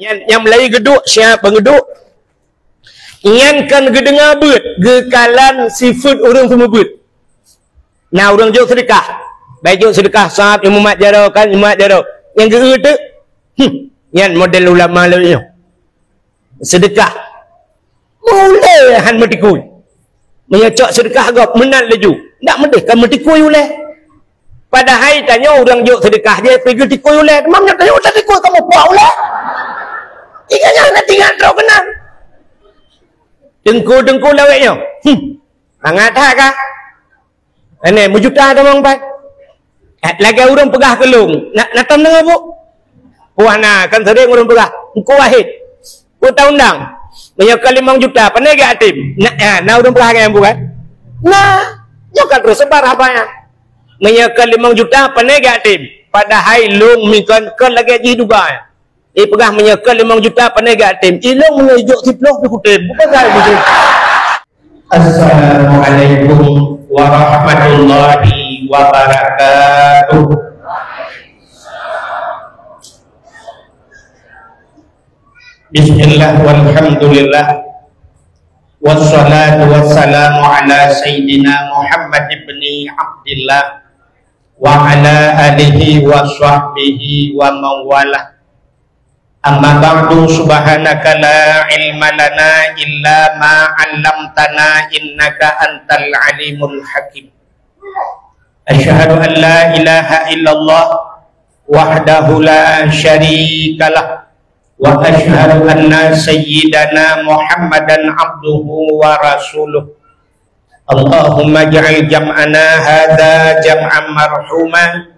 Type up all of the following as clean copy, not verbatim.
yang Melayu geduk siapa ngeduk ingatkan gedengar beut gekalan sifat orang semua beut. Nah orang jauh sedekah baik jauh sedekah saat yang mumat jara kan mumat jara yang geut tu yang model ulama lalu sedekah boleh han metikui menyocok sedekah agak menang laju tak medih kan metikui oleh padahal tanya orang jauh sedekah dia pergi tikui oleh memangnya tanya tak tikui kamu buat oleh tinggalnya nak tinggal terus kenal dengku lawaknya hangat tak kah ini mujuta ada orang baik lagi orang pegah kelung nak tam dengan bu puah na kan sering orang pegah engkau wahid ku tahu undang menyokal 5 juta pandai ke atim nah orang pegah yang bukan nah nyokal terus sebar apanya menyokal 5 juta pandai ke atim padahal long mikon kan lagi haji duga pegah menyekal 5 juta pandai gak tim ilong mengejuk tiploh di kutim bukan saya betul. Assalamualaikum warahmatullahi wabarakatuh. Bismillah walhamdulillah wassalatu wassalamu ala sayyidina Muhammad ibni Abdillah wa ala alihi wa sahbihi wa mawalah. Amma ba'du subhanaka la ilma lana illa ma 'allamtana innaka antal alimul hakim. Asyhadu an la ilaha illallah wahdahu la syarikalah wa asyhadu anna sayyidana Muhammadan abduhu wa rasuluh. Allahumma ja'al jam'ana hadza jam'an marhuma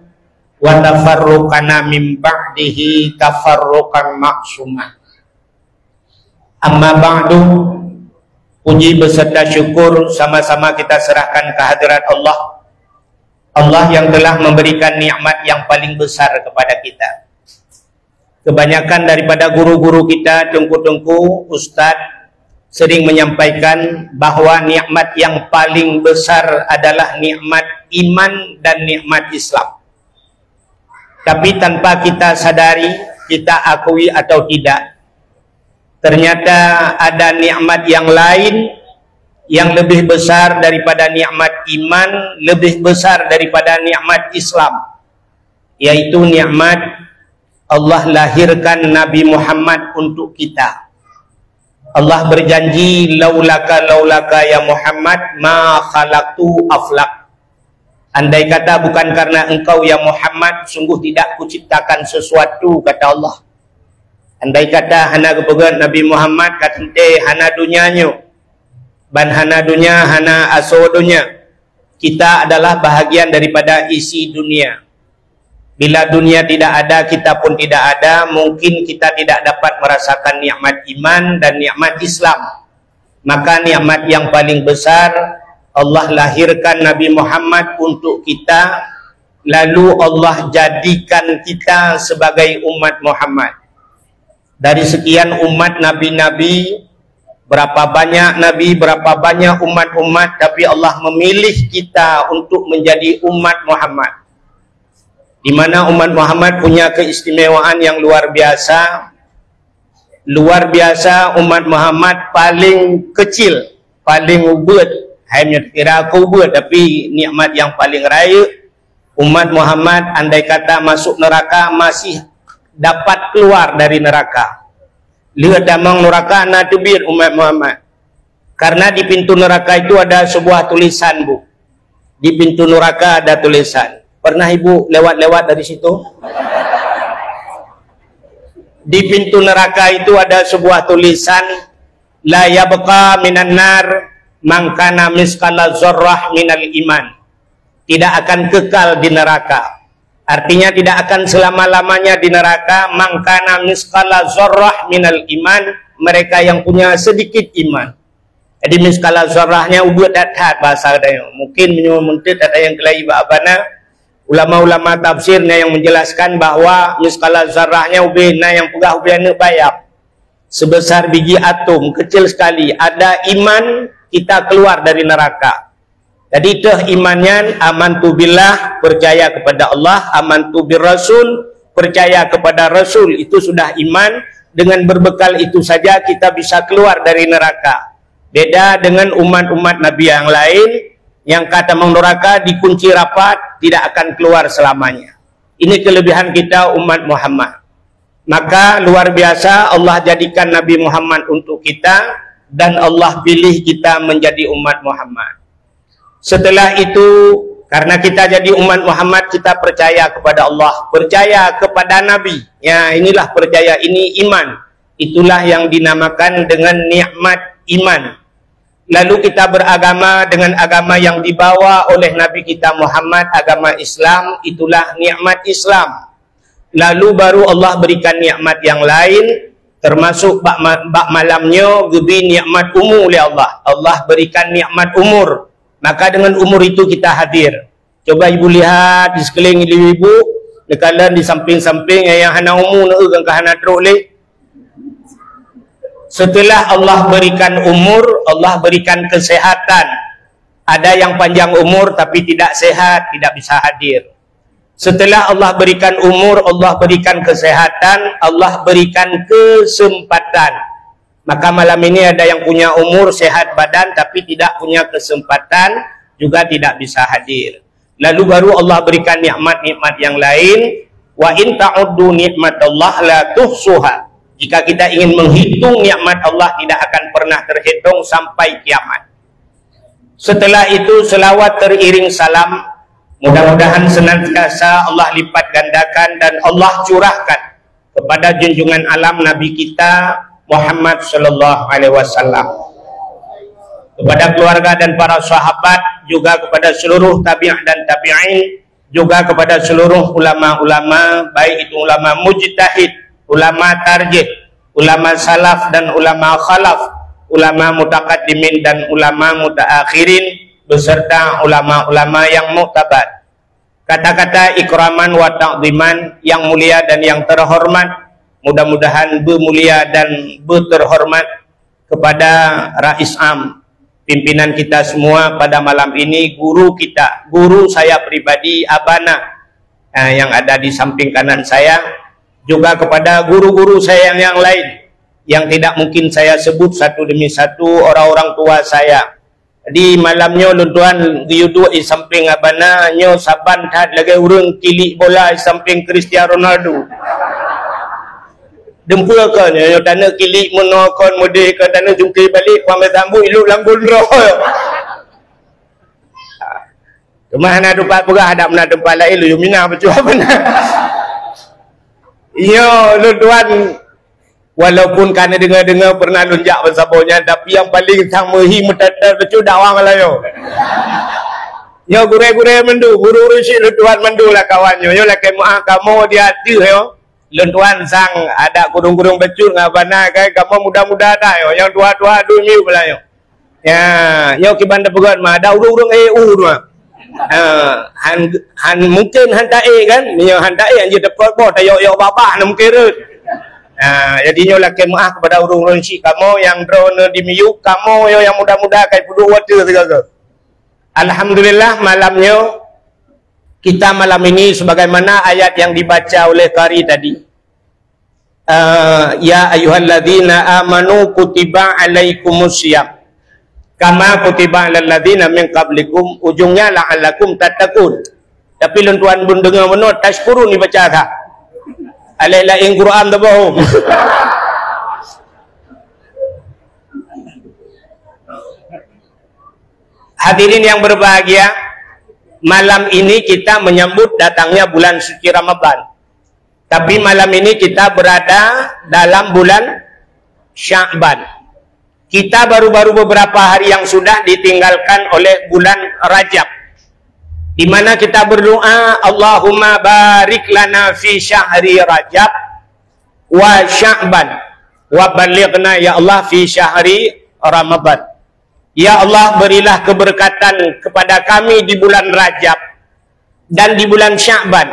wa tafarruqana min ba'dihi tafarruqan maksumah. Amma ba'du, puji beserta syukur sama-sama kita serahkan kehadirat Allah, Allah yang telah memberikan nikmat yang paling besar kepada kita. Kebanyakan daripada guru-guru kita, tengku-tengku, ustaz sering menyampaikan bahwa nikmat yang paling besar adalah nikmat iman dan nikmat Islam. Tapi tanpa kita sadari, kita akui atau tidak, ternyata ada nikmat yang lain yang lebih besar daripada nikmat iman, lebih besar daripada nikmat Islam, yaitu nikmat Allah lahirkan Nabi Muhammad untuk kita. Allah berjanji, laulaka ya Muhammad ma khalaqtu aflaq. Andai kata bukan karena engkau ya Muhammad, sungguh tidak kuciptakan sesuatu, kata Allah. Andai kata hana kepegat Nabi Muhammad kata hana dunianya, ban hana dunia, hana aso dunia. Kita adalah bahagian daripada isi dunia. Bila dunia tidak ada, kita pun tidak ada. Mungkin kita tidak dapat merasakan nikmat iman dan nikmat Islam. Maka nikmat yang paling besar, Allah lahirkan Nabi Muhammad untuk kita, lalu Allah jadikan kita sebagai umat Muhammad. Dari sekian umat nabi-nabi, berapa banyak nabi, berapa banyak umat-umat, tapi Allah memilih kita untuk menjadi umat Muhammad. Di mana umat Muhammad punya keistimewaan yang luar biasa. Luar biasa, umat Muhammad paling kecil, paling ubud. Hanya kira aku buat, tapi nikmat yang paling raya, umat Muhammad andai kata masuk neraka masih dapat keluar dari neraka. Lihat damang neraka na tubir umat Muhammad. Karena di pintu neraka itu ada sebuah tulisan, Bu. Di pintu neraka ada tulisan. Pernah Ibu lewat-lewat dari situ? Di pintu neraka itu ada sebuah tulisan, la yabqa minan nar mangkana miskala zorrah minal iman. Tidak akan kekal di neraka. Artinya tidak akan selama-lamanya di neraka. Mangkana miskala zorrah minal iman, mereka yang punya sedikit iman. Jadi miskala zorrahnya ubud datat bahasa dia. Mungkin menyumuntit ada yang kelai babana. Ulama-ulama tafsirnya yang menjelaskan bahwa miskala zorrahnya ubina yang pegah ubina bayab. Sebesar biji atom, kecil sekali. Ada iman, kita keluar dari neraka. Jadi itu imannya, amantu billah, percaya kepada Allah, amantu bir rasul, percaya kepada Rasul, itu sudah iman. dengan berbekal itu saja kita bisa keluar dari neraka. Beda dengan umat-umat Nabi yang lain yang kata neraka dikunci rapat, tidak akan keluar selamanya. Ini kelebihan kita umat Muhammad. Maka luar biasa Allah jadikan Nabi Muhammad untuk kita, dan Allah pilih kita menjadi umat Muhammad. Setelah itu, karena kita jadi umat Muhammad, kita percaya kepada Allah, percaya kepada Nabi. Ya, inilah percaya, ini iman. Itulah yang dinamakan dengan nikmat iman. Lalu kita beragama dengan agama yang dibawa oleh Nabi kita Muhammad, agama Islam, itulah nikmat Islam. Lalu baru Allah berikan nikmat yang lain, termasuk bak malamnya gebi nikmat umur oleh Allah. Allah berikan nikmat umur. Maka dengan umur itu kita hadir. Coba ibu lihat di sekeliling ibu, dekalan di samping-samping yang hana umur nak ke hana teroleh. Setelah Allah berikan umur, Allah berikan kesehatan. Ada yang panjang umur tapi tidak sehat, tidak bisa hadir. Setelah Allah berikan umur, Allah berikan kesehatan, Allah berikan kesempatan. Maka malam ini ada yang punya umur, sehat badan, tapi tidak punya kesempatan, juga tidak bisa hadir. Lalu baru Allah berikan nikmat-nikmat yang lain. Wa in ta'uddu nikmatallah la tuhsuha. Jika kita ingin menghitung nikmat Allah, tidak akan pernah terhitung sampai kiamat. Setelah itu selawat teriring salam. Mudah-mudahan senantiasa Allah lipat gandakan dan Allah curahkan kepada junjungan alam Nabi kita Muhammad sallallahu alaihi wasallam, kepada keluarga dan para sahabat, juga kepada seluruh tabi'ah dan tabi'in, juga kepada seluruh ulama-ulama, baik itu ulama mujtahid, ulama tarjih, ulama salaf dan ulama khalaf, ulama mutaqaddimin dan ulama mutaakhirin, beserta ulama-ulama yang mu'tabar. Kata-kata ikraman wa ta'ziman, yang mulia dan yang terhormat, mudah-mudahan bermulia dan berterhormat kepada Rais Am, pimpinan kita semua pada malam ini, guru kita, guru saya pribadi Abana yang ada di samping kanan saya, juga kepada guru-guru saya yang lain yang tidak mungkin saya sebut satu demi satu, orang-orang tua saya. Di malamnya tuan diudu di samping Abana nyo saban kat lagi urang kilik bola di samping Cristiano Ronaldo. Dempul kan nyo tanda kilik menokon mode ke tanda jungkir balik pamai tambu ilu lambun roh. Kemana tempat perah ada mana tempat lain lu mina betul benar. Yo tuan, walaupun karena dengar-dengar pernah lunjak bersabanya, tapi yang paling samahi metatar betul dakwah Melayu. Yo gure-gure mendu, guru rusik tuan mendu lah kawannya. Yo lah kemah kamu dia hati yo. Tuan sang ada gurung-gurung becul ngabana kai kamu muda-muda dah yo. Yang tua-tua dunia Melayu. Ya, yo kibanda pegat mah ada urung-urung EU mah. Han mungkin han tae kan, ni han tae anjir dapat bo tayo yo babah nak mungkin. Jadinya lah kemah kepada urung-urung syik kamu yang drone di miyuk kamu yo yang muda-muda kai pudu water segala. Alhamdulillah malamnya kita malam ini sebagaimana ayat yang dibaca oleh qari tadi. Ya ayyuhalladzina amanu kutiba alaikumusiyam kama kutiba alal ladzina min qablikum, ujungnya la'allakum tattaqun. Tapi tuan bun dengar menot tashkurun dibaca tak? Alai-lain Quran tu bohong. Hadirin yang berbahagia, malam ini kita menyambut datangnya bulan suci Ramadan. Tapi malam ini kita berada dalam bulan Sya'ban. Kita baru-baru beberapa hari yang sudah ditinggalkan oleh bulan Rajab, di mana kita berdoa, Allahumma barik lana fi syahri Rajab wa Sya'ban wa balighna ya Allah fi syahri Ramadan. Ya Allah, berilah keberkatan kepada kami di bulan Rajab dan di bulan Sya'ban,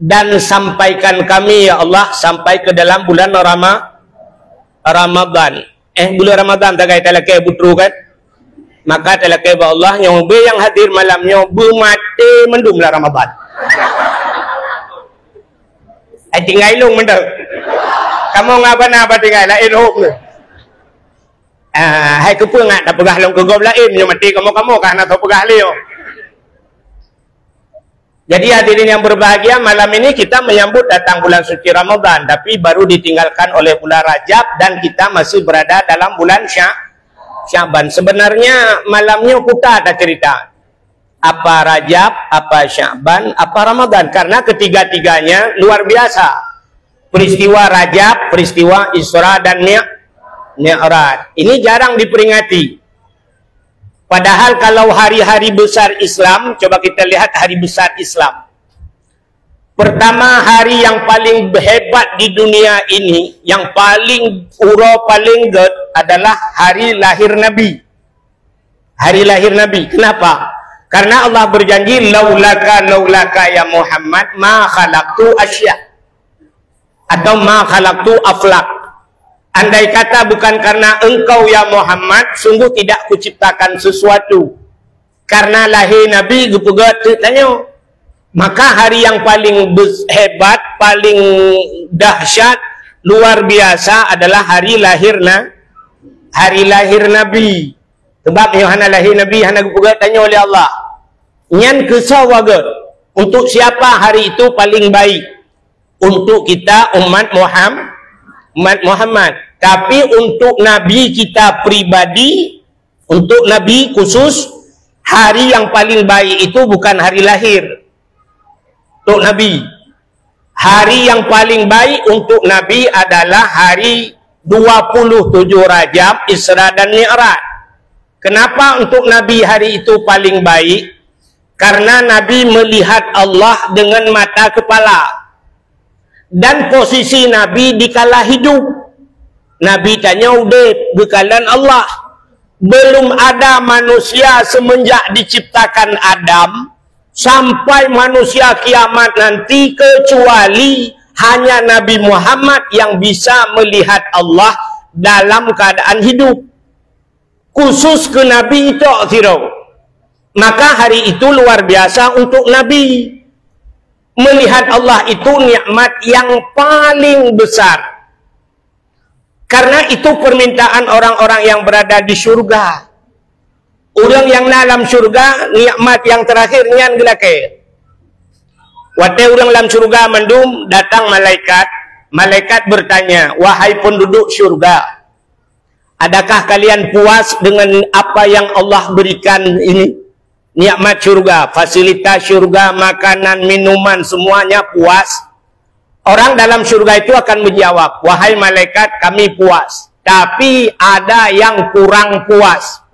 dan sampaikan kami ya Allah sampai ke dalam bulan Ramadan. Bulan Ramadan tak kait talakai butru kan? Maka talakai ba Allah yang hadir malamnya bermati mendung bulan Ramadan. Tinggal ilung mendung. kamu ngabana apa tinggal lain hok ni. Hai kepengak tak pegah long kegom lain yang mati kamu kan atau pegah leo. Jadi hadirin yang berbahagia, malam ini kita menyambut datang bulan suci Ramadan, tapi baru ditinggalkan oleh bulan Rajab dan kita masih berada dalam bulan Syaban. Sebenarnya malamnya kita ada cerita apa Rajab, apa Syaban, apa Ramadan, karena ketiga-tiganya luar biasa. Peristiwa Rajab, peristiwa Isra dan Mi'raj. Ini jarang diperingati. Padahal kalau hari-hari besar Islam, coba kita lihat hari besar Islam. Pertama, hari yang paling hebat di dunia ini, yang paling paling good adalah hari lahir Nabi. Hari lahir Nabi. Kenapa? Karena Allah berjanji, laulaka ya Muhammad ma khalaqtu asya. Atau ma khalaqtu aflak. Andai kata bukan karena engkau ya Muhammad, sungguh tidak kuciptakan sesuatu. Karena lahir Nabi gupegat tanya. Maka hari yang paling hebat, paling dahsyat, luar biasa adalah hari lahir Nabi. Sebab Yohana lahir Nabi, hana gupegat tanya oleh Allah. Nyan kesah wagat. Untuk siapa hari itu paling baik? Untuk kita umat Muhammad. Tapi untuk Nabi kita pribadi, untuk Nabi khusus, hari yang paling baik itu bukan hari lahir untuk Nabi. Hari yang paling baik untuk Nabi adalah hari 27 Rajab, Isra dan Mi'raj. Kenapa untuk Nabi hari itu paling baik? Karena Nabi melihat Allah dengan mata kepala. Dan posisi Nabi dikala hidup. Nabi tanya, udah bekalan Allah. Belum ada manusia semenjak diciptakan Adam sampai manusia kiamat nanti, kecuali hanya Nabi Muhammad yang bisa melihat Allah dalam keadaan hidup. Khusus ke Nabi itu akhirah. Maka hari itu luar biasa untuk Nabi. Melihat Allah itu nikmat yang paling besar. Karena itu permintaan orang-orang yang berada di surga. Orang yang dalam surga, nikmat yang terakhir nyan gelake. Waktu orang dalam surga mendum, datang malaikat. Malaikat bertanya, wahai penduduk surga, adakah kalian puas dengan apa yang Allah berikan ini? Nikmat surga, fasilitas surga, makanan, minuman, semuanya puas. Orang dalam surga itu akan menjawab, wahai malaikat, kami puas. Tapi ada yang kurang puas.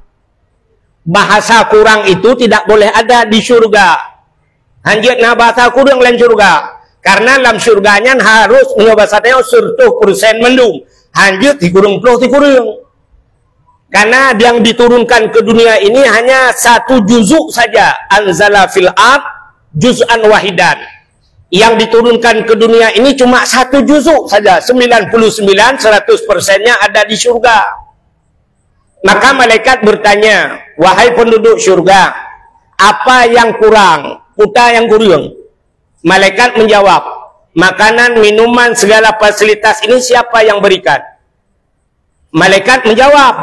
Bahasa kurang itu tidak boleh ada di surga. Hanjit na bahasa kurang dalam surga. Karena dalam surganya harus bahasanya 100% mendung. Hanjit dikurung puluh dikurung. Karena yang diturunkan ke dunia ini hanya satu juzuk saja. Anzala fil ard juz'an wahidan. Yang diturunkan ke dunia ini cuma satu juzuk saja. 99, 100%-nya ada di surga. Maka malaikat bertanya, wahai penduduk surga, apa yang kurang? Kuta yang kurang. Malaikat menjawab, makanan, minuman, segala fasilitas ini siapa yang berikan? Malaikat menjawab,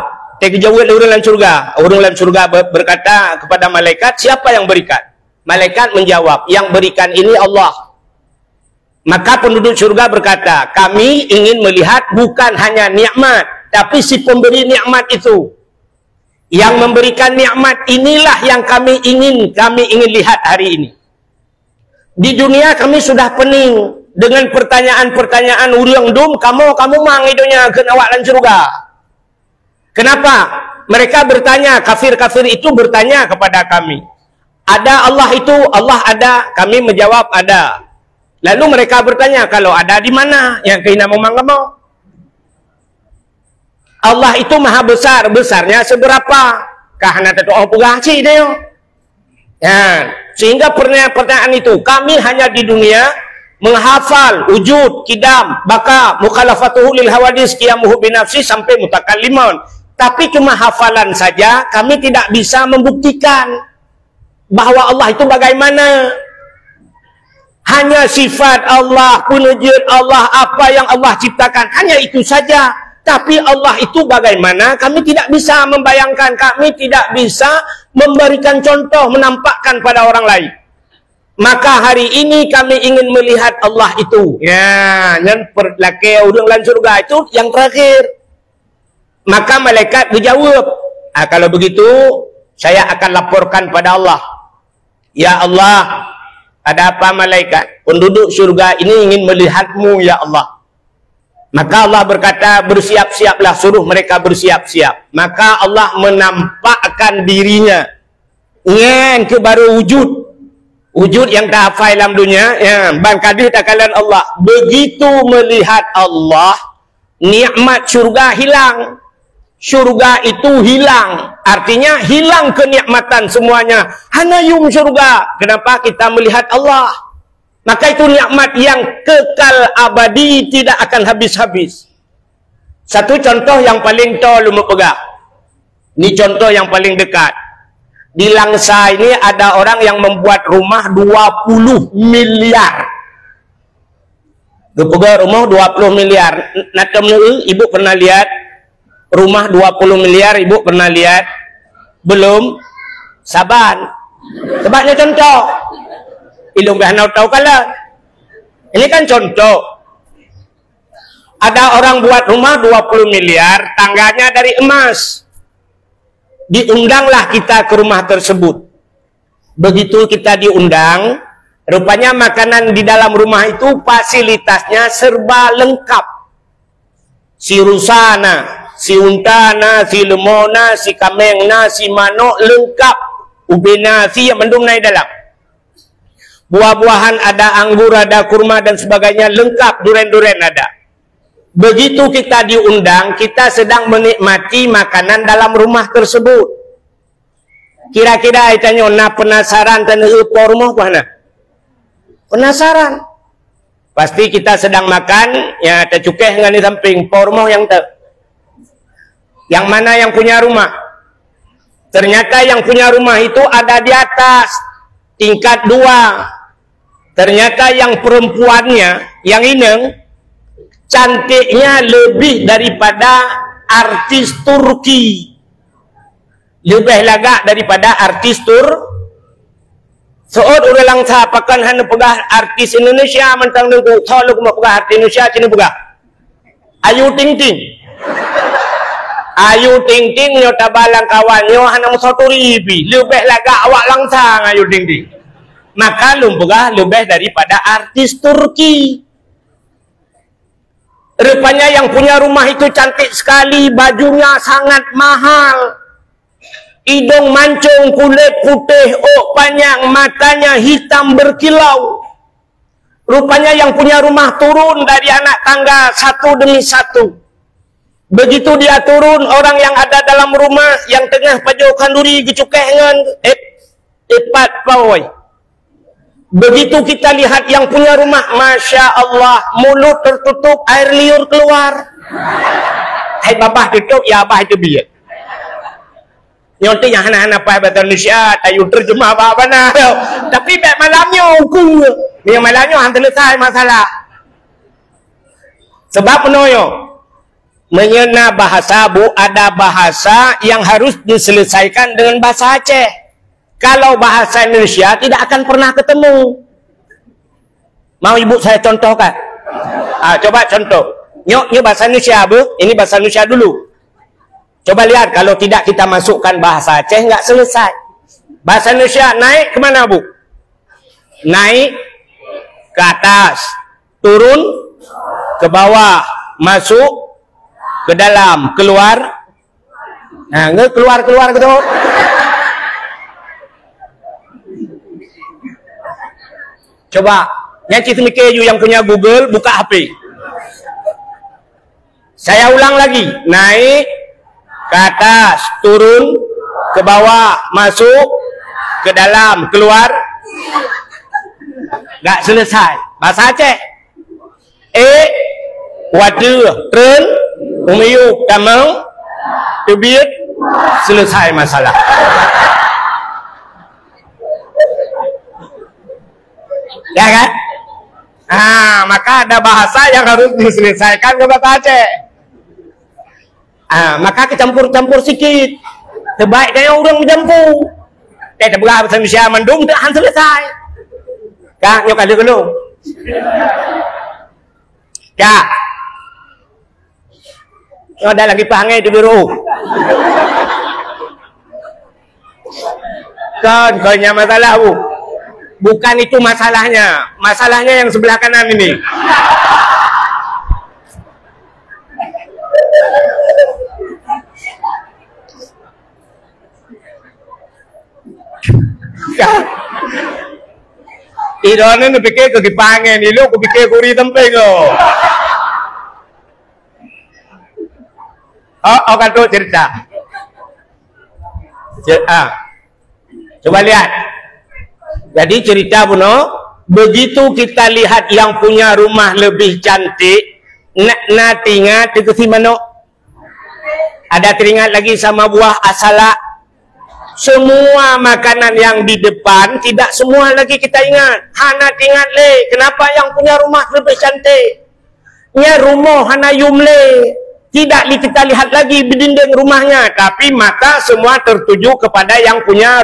terjawab orang dalam surga. Orang dalam surga berkata kepada malaikat, siapa yang berikan? Malaikat menjawab, yang berikan ini Allah. Maka penduduk surga berkata, kami ingin melihat bukan hanya nikmat, tapi si pemberi nikmat itu. Yang memberikan nikmat inilah yang kami ingin lihat hari ini. Di dunia kami sudah pening dengan pertanyaan-pertanyaan urang dum, kamu mang idonya ke awak lan surga. Kenapa? Mereka bertanya, kafir-kafir itu bertanya kepada kami. Ada Allah itu, Allah ada, kami menjawab ada. Lalu mereka bertanya, kalau ada di mana? Yang kena mau. Allah itu maha besar, besarnya seberapa? Karena itu orang pugah sih dia. Ya, sehingga pertanyaan itu, kami hanya di dunia menghafal wujud, kidam, baka, mukhalafatuhu lil hawadis, qiyamuhu binafsi sampai mutakallimun. Tapi cuma hafalan saja, kami tidak bisa membuktikan bahwa Allah itu bagaimana. Hanya sifat Allah, penujud Allah, apa yang Allah ciptakan, hanya itu saja. Tapi Allah itu bagaimana? Kami tidak bisa membayangkan, kami tidak bisa memberikan contoh, menampakkan pada orang lain. Maka hari ini kami ingin melihat Allah itu. Ya, yang perlaki udang lan surga itu yang terakhir. Maka malaikat dijawab, kalau begitu saya akan laporkan pada Allah. Ya Allah, ada apa malaikat? Penduduk surga ini ingin melihatmu ya Allah. Maka Allah berkata, bersiap-siaplah, suruh mereka bersiap-siap. Maka Allah menampakkan dirinya. Ngen ke baru wujud. Wujud yang tak hafal dalam dunia. Ya, bangkadih takalan Allah. Begitu melihat Allah, nikmat surga hilang. Surga itu hilang. Artinya hilang kenikmatan semuanya. Hanya yung surga. Kenapa? Kita melihat Allah. Maka itu nikmat yang kekal abadi, tidak akan habis-habis. Satu contoh yang paling tol lu pegang. Ini contoh yang paling dekat. Di Langsa ini ada orang yang membuat rumah 20 miliar. Lu pegang rumah 20 miliar. Nakam ibu pernah lihat rumah 20 miliar, ibu pernah lihat? Belum? Saban. Sebabnya contoh. Ilmu bahanau tahu kala. Ini kan contoh. Ada orang buat rumah 20 miliar, tangganya dari emas. Diundanglah kita ke rumah tersebut. Begitu kita diundang, rupanya makanan di dalam rumah itu fasilitasnya serba lengkap. Si rusana, si untana, si lemona, si kamengna, si manok lengkap. Ubena, si yang mendung naik dalam. Buah-buahan ada, anggur ada, kurma dan sebagainya lengkap, duren-duren ada. Begitu kita diundang, kita sedang menikmati makanan dalam rumah tersebut. Kira-kira tanya, nak penasaran tanya rumah mana? Penasaran. Pasti kita sedang makan, ya tercukeh dengan di samping rumah yang yang mana yang punya rumah? Ternyata yang punya rumah itu ada di atas tingkat 2. Ternyata yang perempuannya, yang ineng, cantiknya lebih daripada artis Turki. Lebih lagak daripada artis Soal orang Langsa pakan hanya pegah artis Indonesia mentang nunggu tolong mau pegah artis Indonesia cina pegah. Ayu Ting Ting. Ayu Ting Ting nyota balang kawannya hanya musoturibi. Lebih lagak awak Langsa Ayu Ting Ting. Maka lumpugah lebih daripada artis Turki. Rupanya yang punya rumah itu cantik sekali, bajunya sangat mahal. Hidung mancung, kulit putih, panjang, matanya hitam berkilau. Rupanya yang punya rumah turun dari anak tangga satu demi satu. Begitu dia turun, orang yang ada dalam rumah yang tengah pajau kanduri gecukeh dengan epat pawai. Begitu kita lihat yang punya rumah, Masya Allah, mulut tertutup, air liur keluar. Hai babah tutup, ya abah itu biar. Nyonti yang anak-anak apa bahasa Indonesia, tayu terjemah apa nah. Tapi baik malamnya hukum. Yang malamnya hantar selesai masalah. Sebab penoyo, menyena bahasa bu, ada bahasa yang harus diselesaikan dengan bahasa Aceh. Kalau bahasa Indonesia tidak akan pernah ketemu. Mau ibu saya contohkan? Coba contoh. Nyok bahasa Indonesia, bu. Ini bahasa Indonesia dulu. Coba lihat, kalau tidak kita masukkan bahasa Aceh, nggak selesai. Bahasa Indonesia naik kemana, bu? Naik ke atas, turun ke bawah, masuk ke dalam, keluar. Nah, keluar gitu. Coba, nyanci semikir yang punya Google, buka HP. Saya ulang lagi. Naik ke atas, turun ke bawah, masuk ke dalam, keluar. Nggak selesai. Bahasa Aceh. Waduh, tren, umiyu, kamang, tubir, selesai masalah. Ya kan? Maka ada bahasa yang harus diselesaikan ke bahasa Aceh. Maka kecampur-campur sikit. Terbaik kaya orang bercampur. Kita berapa bahasa Indonesia mendung tak selesai. Kak, nyok ada dulu. Kak. Ada lagi pangai di biru. Kan, kayaknya masalah bu. Bukan itu masalahnya. Masalahnya yang sebelah kanan ini. Idone nu pikir ke gipangen, ini lu pikir kuri tempe lo. Oh kan tuh cerita. Coba lihat. Jadi cerita Buno, begitu kita lihat yang punya rumah lebih cantik, nak teringat itu si Mano. Ada teringat lagi sama buah asala. Semua makanan yang di depan tidak semua lagi kita ingat. Hana ingat le, kenapa yang punya rumah lebih cantik? Nya rumah hana yumle. Tidak kita lihat lagi dinding rumahnya, tapi mata semua tertuju kepada yang punya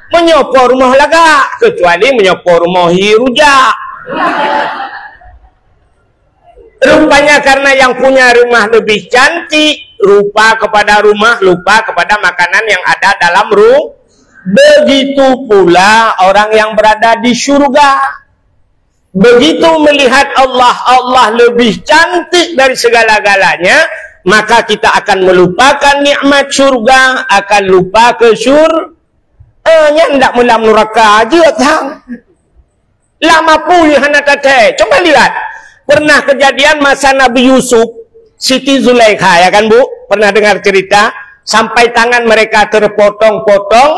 menyopo rumah laga, kecuali menyopo rumah hiruja. Rupanya karena yang punya rumah lebih cantik, lupa kepada rumah, lupa kepada makanan yang ada dalam rumah. Begitu pula orang yang berada di surga. Begitu melihat Allah lebih cantik dari segala-galanya, maka kita akan melupakan nikmat surga, akan lupa ke surga. Ndak mulam neraka aja tang. Lama pulih hana tete. Coba lihat. Pernah kejadian masa Nabi Yusuf, Siti Zulaikha, ya kan Bu? Pernah dengar cerita sampai tangan mereka terpotong-potong,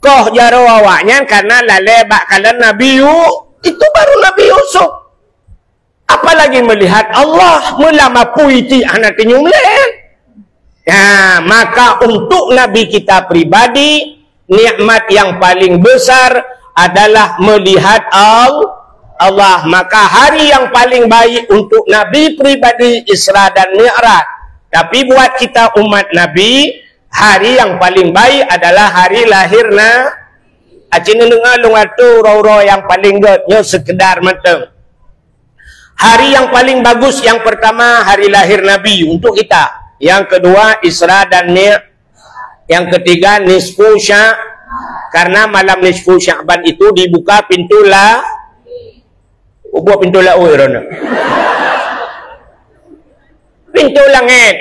koh jaro awaknya karena lale bakalan Nabi itu baru Nabi Yusuf. Apalagi melihat Allah melama puiti anak nyumlen. Maka untuk Nabi kita pribadi, nikmat yang paling besar adalah melihat Allah. Maka hari yang paling baik untuk Nabi pribadi Isra dan Mi'raj. Tapi buat kita umat Nabi, hari yang paling baik adalah hari lahirna. Acina dengar lungatu ro yang paling godnya sekedar mateng. Hari yang paling bagus yang pertama hari lahir Nabi untuk kita. Yang kedua Isra dan Mi'raj. Yang ketiga nisfu Sya'ban. Karena malam nisfu Sya'ban itu dibuka pintu buat pintu irona. Pintu langit.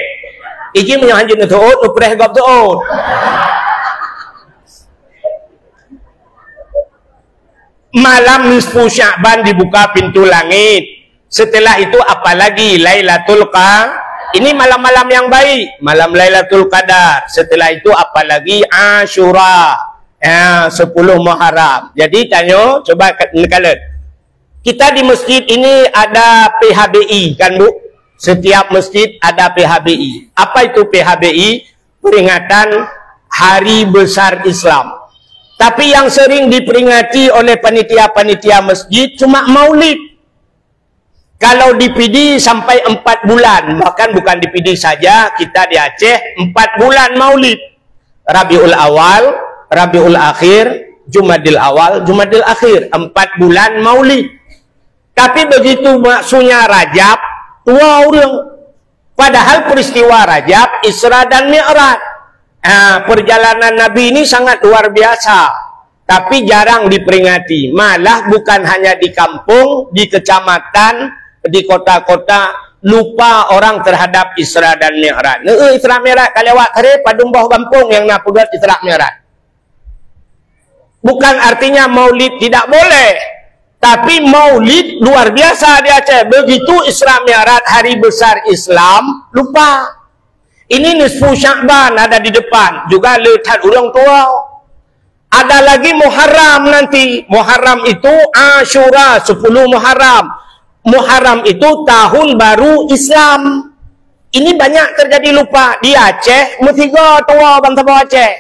Iki menyanjung itu upreh gap tu. Malam nisfu Sya'ban dibuka pintu langit. Setelah itu apalagi Lailatul Qadar. Ini malam-malam yang baik, malam Lailatul Qadar. Setelah itu apalagi Asyura. 10 Muharram. Jadi tanya, coba kalian. Kita di masjid ini ada PHBI kan Bu? Setiap masjid ada PHBI. Apa itu PHBI? Peringatan Hari Besar Islam. Tapi yang sering diperingati oleh panitia-panitia masjid cuma maulid. Kalau di PD sampai 4 bulan. Bahkan bukan di PD saja, kita di Aceh 4 bulan maulid. Rabiul Awal, Rabiul Akhir, Jumadil Awal, Jumadil Akhir. 4 bulan maulid. Tapi begitu maksudnya Rajab, tua orang. Padahal peristiwa Rajab, Isra dan Mi'raj. Perjalanan Nabi ini sangat luar biasa. Tapi jarang diperingati. Malah bukan hanya di kampung, di kecamatan, di kota-kota, lupa orang terhadap Isra dan Mi'raj. Isra Mi'raj kalau awak kare padung bawah kampung yang nak pugat Isra Mi'raj. Bukan artinya maulid tidak boleh. Tapi maulid luar biasa di Aceh. Begitu Isra Mi'raj hari besar Islam, lupa. Ini nisfu Sya'ban ada di depan. Juga lihat ulang tua. Ada lagi Muharram nanti. Muharram itu Asyura 10 Muharram. Muharram itu tahun baru Islam. Ini banyak terjadi lupa. Di Aceh, mutiga tua bangsa Aceh.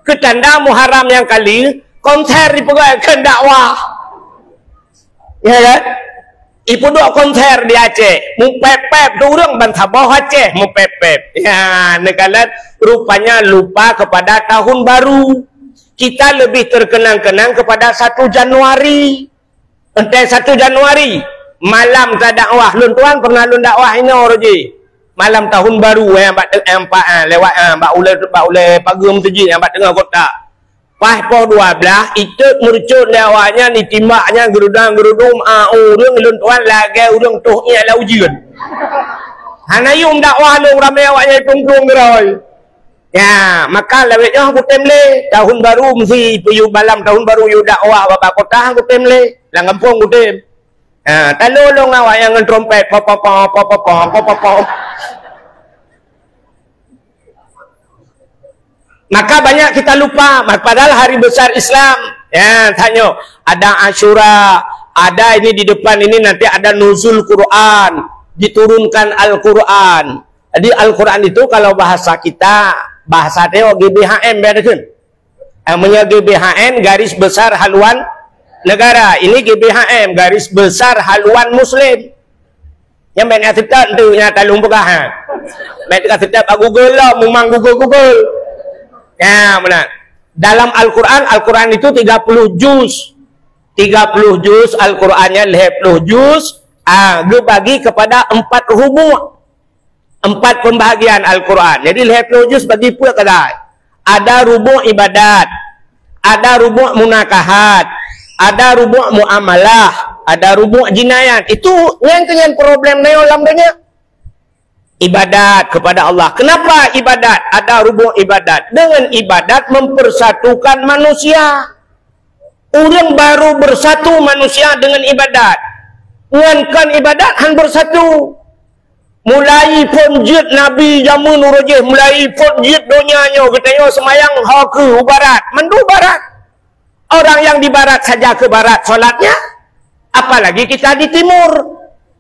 Ketanda Muharram yang kali, konser di pegawai dakwah. Ya kan? Ibu duk konser di Aceh, mu pepep tu orang Bantabau Aceh, mu pepep. Ya, negara rupanya lupa kepada tahun baru. Kita lebih terkenang-kenang kepada 1 Januari. Entai 1 Januari, malam tak dakwah. Lun tuan pernah lun dakwah ini roji. Malam tahun baru yang lewat ulai pagum tuji yang tengah kota. Pas po 12 itu mercut lewatnya ditimbaknya gerudang-gerudung urang lun tuan lagi urang tuhnya la ujian. Hanayum dakwah lu ramai awaknya tungtung geroi. Ya, maka lewatnya aku temle tahun baru mesti piyu malam tahun baru yu dakwah bapa kota aku temle lang kampung aku tem. Talolong awak yang trompet pop. Maka banyak kita lupa, padahal hari besar Islam. Ya, tanya, ada Asyura, ada ini di depan ini nanti ada nuzul Quran, diturunkan Al-Quran. Jadi Al-Quran itu kalau bahasa kita, bahasa dia GBHM bedakan. Namanya GBHN garis besar haluan negara. Ini GBHM garis besar haluan Muslim. Yang banyak kita tu nyata lumpukahan. Banyak kita pak Google lah, memang Google. Ya, benar. Dalam Al-Quran, Al-Quran itu 30 juz. 30 juz, Al-Qurannya 50 juz. Dibagi kepada 4 rubu'. 4 pembahagian Al-Quran. Jadi 50 juz bagi pula kedai. Ada rubu' ibadat. Ada rubu' munakahat. Ada rubu' muamalah. Ada rubu' jinayat. Itu yang problem dalam dunia. Ibadat kepada Allah. Kenapa ibadat? Ada rubuh ibadat. Dengan ibadat mempersatukan manusia. Orang baru bersatu manusia dengan ibadat. Ngankan ibadat han bersatu. Mulai pun jid Nabi jamun urujih. Mulai pun jid dunianya. Katanya semayang ke barat. Mendu barat. Orang yang di barat saja ke barat solatnya. Apalagi kita di timur.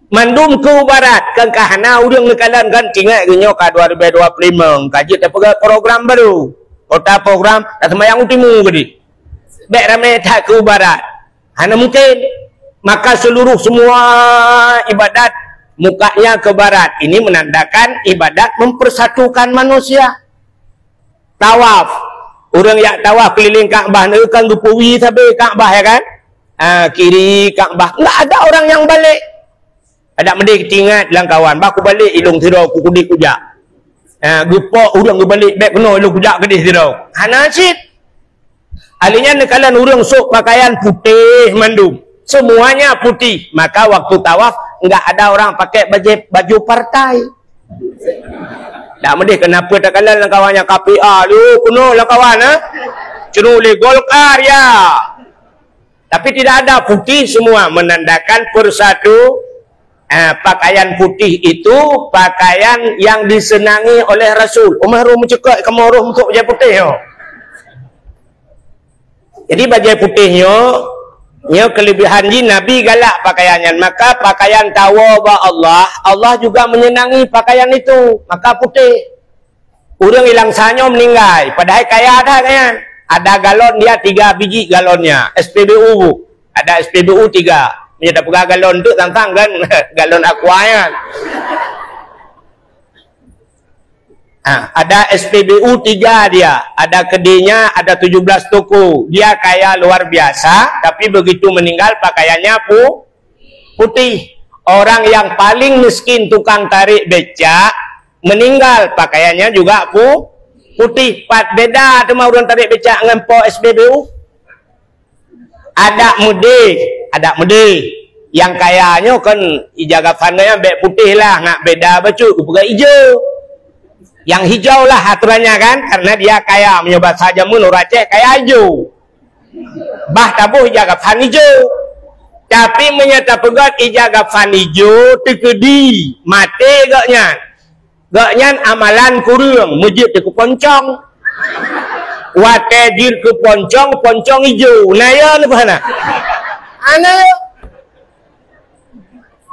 Mandum ke barat kan kahana urang nekalan kan tinggal genyo ka 2025 kaji te program baru kota program tak semayang utimu gedi bek rame tak ke barat hana mungkin maka semua ibadat mukanya ke barat ini menandakan ibadat mempersatukan manusia. Tawaf urang yak tawaf keliling Kaabah ni kan gupuwi sampai Kaabah ya kan kiri Kaabah enggak ada orang yang balik. Ada mendek tingat lang kawan, baku balik ilung tirau ku kudik kujak. Gepok urang balik back kena ilung kujak kedih tirau. Hanasit. Alinya nekalan urang sok pakaian putih mandum. Semuanya putih. Maka waktu tawaf enggak ada orang pakai baju partai. Tak mendek kenapa tak kalan lang kawannya KPA lu kuno lang kawan Cenuli Golkar ya. Tapi tidak ada putih semua menandakan persatu. Pakaian putih itu pakaian yang disenangi oleh Rasul. Umaru mencekak kemuruh untuk baju putih yo. Jadi baju putihnya kelebihan ji Nabi galak pakaiannya. Maka pakaian tawa Allah juga menyenangi pakaian itu. Maka putih. Urang hilang sanyo meninggal. Padahal kaya ada kan. Ada galon dia 3 biji galonnya. SPBU. Ada SPBU 3. Dia tak pegang galon tu tantang kan galon aqua kan. Ada SPBU 3 dia, ada kedainya, ada 17 toko. Dia kaya luar biasa, tapi begitu meninggal pakaiannya putih. Orang yang paling miskin tukang tarik becak meninggal pakaiannya juga putih. Beda sama orang tarik becak dengan SPBU. Ada mudik yang kayanya kan ijagafannya bek putih lah, nak beda baju bukan hijau. Yang hijau lah aturannya kan, karena dia kaya menyobat saja menurut Aceh kaya hijau. Bah tabuh ijagafan hijau. Tapi menyata pegat ijagafan hijau tekedi mati gaknya amalan kurang mujib ke poncong. Watajir ke poncong hijau. Naya ni mana? Ana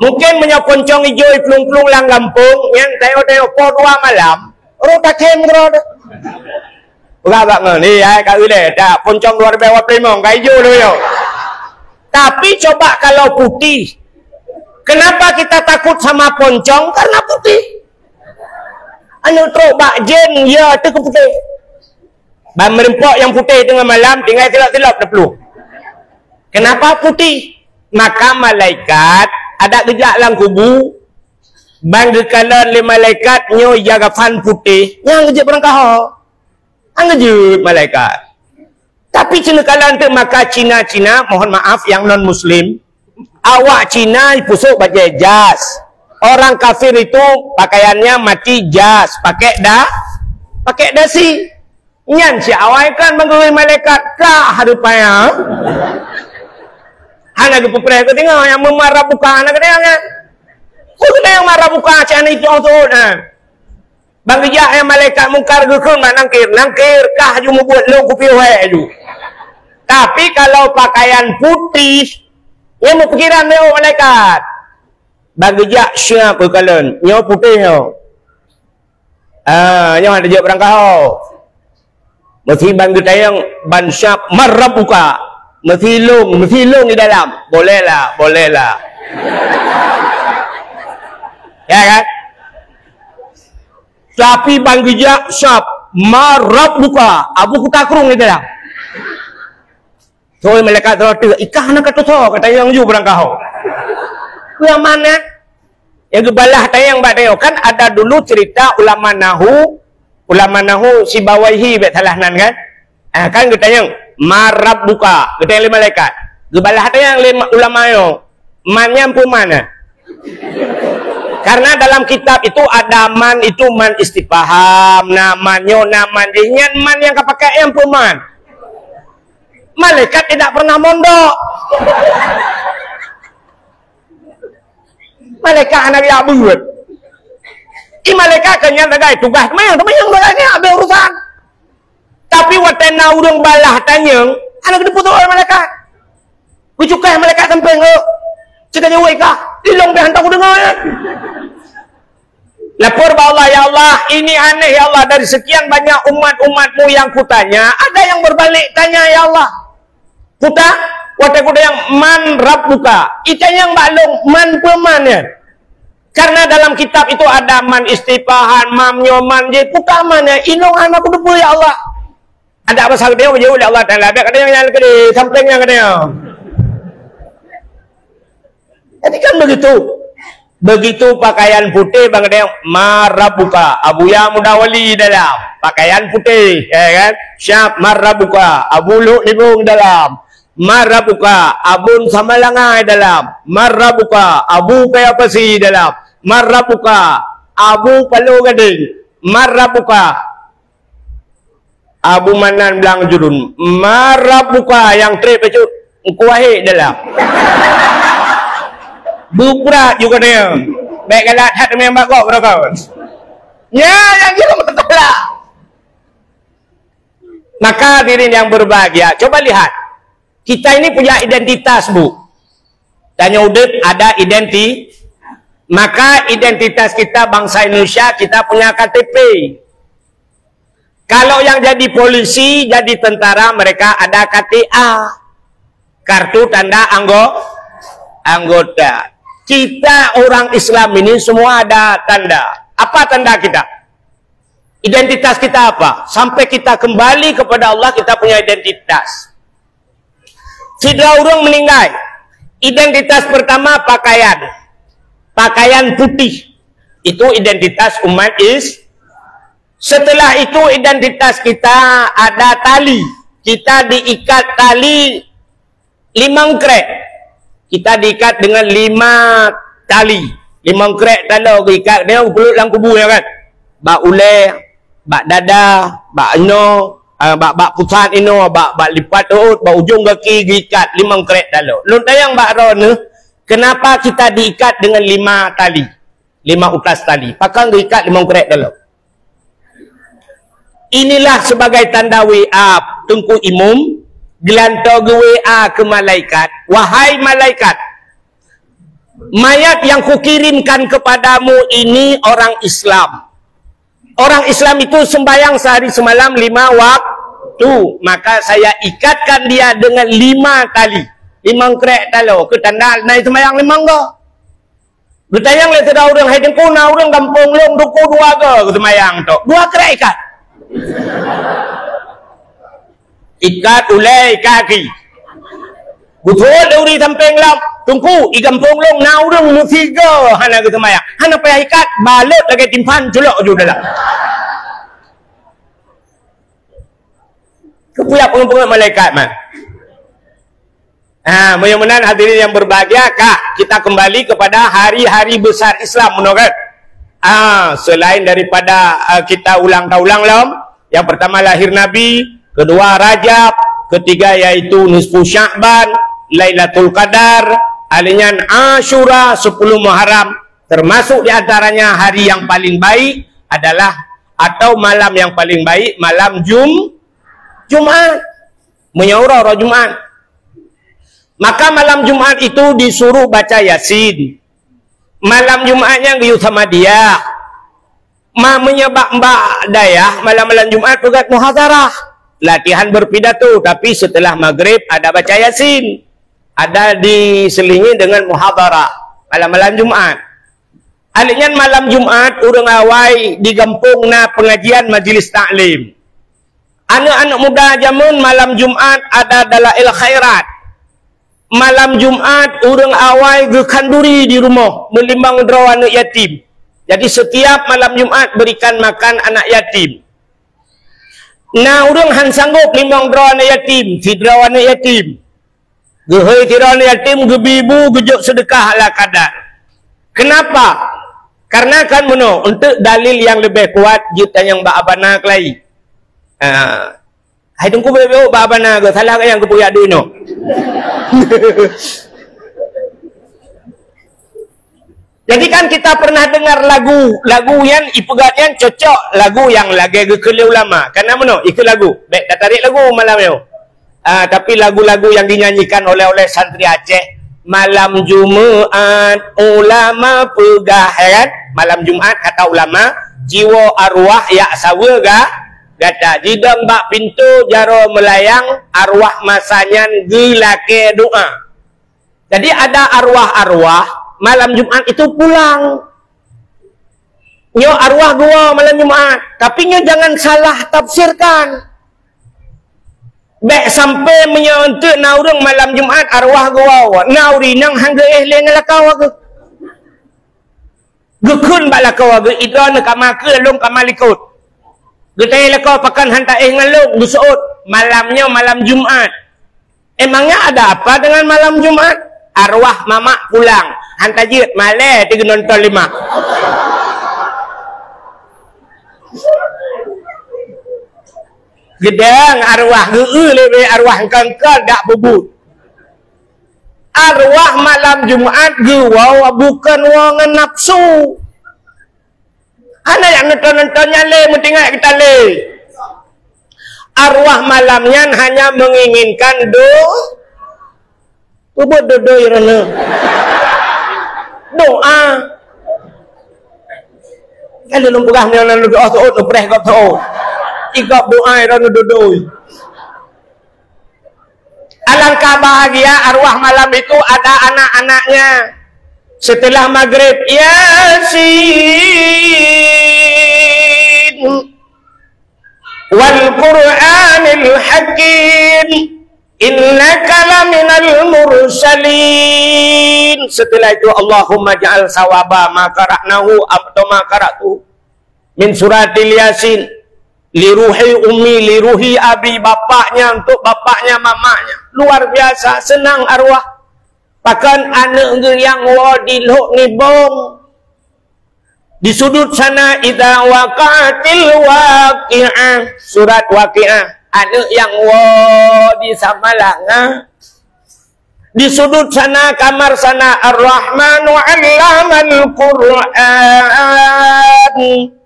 mungkin punya poncong hijau pelung-pelung lang kampung yang tayo po 2 malam. Ro tak kem ro. Ora ni ka ule dak poncong 2025 ka hijau tu yo. Tapi coba kalau putih. Kenapa kita takut sama poncong? Karena putih. Anu truk bak jen, ya tu ke putih. Ban merempok yang putih tengah malam, tinggal tilap-tilap dah peluh. Kenapa putih? Maka malaikat ada gejak lang kubu. Ban gekalan le malaikat nyo jaga fan putih. Yang gejak berangkah. Angejut malaikat. Tapi cenekalan tu maka Cina-Cina, mohon maaf yang non-muslim, awak Cina pusuk baju jas. Orang kafir itu pakaiannya mati jas, pakai dasi. Nyan si awak kan menggui malaikat kah hadupanya. Hana ke pepre ko tengok yang memarah buka anak dia kan. Ko kena yang marah buka cana itu auto nah. Bang dia yang malaikat mungkar gukun nangkir kah ju buat lo ku piwe ju. Tapi kalau pakaian putih, yang mau pikiran dia malaikat. Bagi jak siapa kalian? Nyo putih nyo. Nyo ada jak berangkah. Mesti bagi tayang ban syap marah buka. Mesti long di dalam. Bolehlah. Ya kan? Tapi bagi jak syap marah buka. Abu kutakrung di dalam. So malaikat tu ikah nak kata kata yang ju berangkah. Yang mana? Yang gebalah tayang bak tayo kan ada dulu cerita ulama nahu Sibawaihi bet salahnan kan. Kan kita yang marab buka, kita yang malaikat. Gebalah tayang ulama yo. Mannya pun mana? Karena dalam kitab itu ada man itu man istifham, namanya man yang kepakai yang pun man. Malaikat tidak pernah mondok. Malaikat anak ya buat. Malaikat kenyang tagai tugas mayang ni ambil urusan. Tapi watena urang balah tanyang, anak diputus oleh malaikat. Kucukai malaikat sampai ke cekanya weka, dilong be hantar ku dengar. Lapor ba Allah, ya Allah, ini aneh ya Allah, dari sekian banyak umat-umatmu yang kutanya, ada yang berbalik tanya ya Allah. Kuda yang man rabbuka. Ikan yang balong man pemannya. Karena dalam kitab itu ada man istifahan, mam nyoman, je puka mannya. Inong anak kudu ya Allah. Ada apa sahaja dia jauh Allah Taala. Ada yang nyala kede, sampling yang kede. Jadi kan begitu. Begitu pakaian putih bang ada yang marabuka. Abuya Mudawali dalam pakaian putih, ya kan? Syab marabuka. Abu Lu Libung dalam. Marabuka abun samalangai dalam, marabuka abu payapasi dalam, marabuka abu palu gading, marabuka abu manan belang jurun, marabuka yang trip itu kuahi dalam. Bukra juga dia. Baik kalau hat memang kau berapa? Ya yang kita betul lah. Maka diri yang berbahagia, coba lihat. Kita ini punya identitas, Bu. Tanya udip ada maka identitas kita bangsa Indonesia, kita punya KTP. Kalau yang jadi polisi, jadi tentara, mereka ada KTA. Kartu tanda anggota. Kita orang Islam ini semua ada tanda. Apa tanda kita? Identitas kita apa? Sampai kita kembali kepada Allah, kita punya identitas. Tidak orang meninggal. Identitas pertama pakaian. Pakaian putih. Itu identitas umat Setelah itu identitas kita ada tali. Kita diikat tali 5 krek. Kita diikat dengan 5 tali. 5 krek tali diikat dia pelut dalam kubu ya kan. Bak uleh, bak dada, bak eno. Bak pusat ini, bak lipat bak ujung kaki diikat 5 krek dalam. Lu tayang bak ron, kenapa kita diikat dengan 5 tali? 5 utas tali. Pakang diikat 5 krek dalam. Inilah sebagai tanda WA Tengku Imum, gelantau WA ke malaikat. Wahai malaikat, mayat yang kukirimkan kepadamu ini orang Islam. Orang Islam itu sembahyang sehari semalam 5 waktu. Maka saya ikatkan dia dengan 5 tali. 5 krek talo. Ke tanda naik sembahyang 5 kau. Bertayang le tidak orang hai dengku na orang kampung long duku dua ke semayang tu. Dua kira ikat. Ikat ulai kaki. Betul dari samping lam. Tungku i kampung long na orang musiga hana ke semayang. Hana payah ikat balut lagi timpan culok je dah. Kepuyak pengen malaikat man. Mudah-mudahan hadirin yang berbahagia, Kak, kita kembali kepada hari-hari besar Islam, kan? Selain daripada kita ulang-ulang lam, yang pertama lahir Nabi, kedua Rajab, ketiga yaitu nisfu Sya'ban, Lailatul Qadar, alinyan Asyura, 10 Muharram, termasuk diantaranya hari yang paling baik adalah atau malam yang paling baik malam Jumat, menyaura orang Jumat. Maka malam Jumat itu disuruh baca Yasin. Malam Jumatnya guyup sama dia. Menyebab Mbak Dayah malam-malam Jumat pegat muhadharah. Latihan berpidato, tapi setelah maghrib ada baca Yasin. Ada diselingi dengan muhadharah malam-malam Jumat. Alinyan malam Jumat urang awai digampung na pengajian majlis taklim. Anak-anak muda zaman malam Jumat ada dalail khairat. Malam Jumat orang awal gekanduri di rumah melimbang draw anak yatim. Jadi setiap malam Jumat berikan makan anak yatim. Nah orang han sanggup limbang draw anak yatim, tidraw anak yatim. Gehoi tidraw anak yatim gebibu gejuk sedekah ala kadar. Kenapa? Karena kan meno untuk dalil yang lebih kuat juta yang ba abana kelai. Hai tunggu bebe ba abana ke salah yang kepuyak duit no. Jadi kan kita pernah dengar lagu yang ipegatnya cocok lagu yang lagi kekele ulama. Karena mana? Itu lagu. Baik, dah tarik lagu malam ni. Tapi lagu-lagu yang dinyanyikan oleh santri Aceh. Malam Jumat ulama pegah, kan? Malam Jumat kata ulama, jiwa arwah ya sawa gata jidang bak pintu jaro melayang arwah masanyan gelake doa. Jadi ada arwah-arwah malam Jumat itu pulang. Nyo arwah gua malam Jumat, tapi nyo jangan salah tafsirkan. Baik sampai menyontek na urang malam Jumat arwah gua nauri nang hangga leng lakau ke. Gekun bak lakau ke idron kamake long kamalikut. Getai lekau pakan hantar ngalung dusuut malamnya malam Jumat. Emangnya ada apa dengan malam Jumat? Arwah mamak pulang. Hantar jit malai 3 nonton 5. Gedang arwah lebe arwah kangkal dak bebut. Arwah malam Jumat gua bukan wong nafsu. Ada yang nonton-nontonnya le, mentinggal kita le. Arwah malamnya hanya menginginkan doa kalau lumpurah ni orang doa soot lupreh kau soot ikut doa orang doa. Alangkah bahagia arwah malam itu ada anak-anaknya. Setelah maghrib Yasin wal Qur'anil Hakim innaka laminal mursalin. Setelah itu Allahumma ja'al sawaba ma qara'nahu atau ma qara'tu min suratil Yasin li ruhi ummi li ruhi abi, bapaknya untuk bapaknya mamanya. Luar biasa senang arwah. Bahkan anak yang wadilhuk nibong di sudut sana idza waqatil waqi'ah, surat Waqi'ah. Anak yang wadi samalanga di sudut sana kamar sana Ar-Rahmanu 'allamal Qur'an.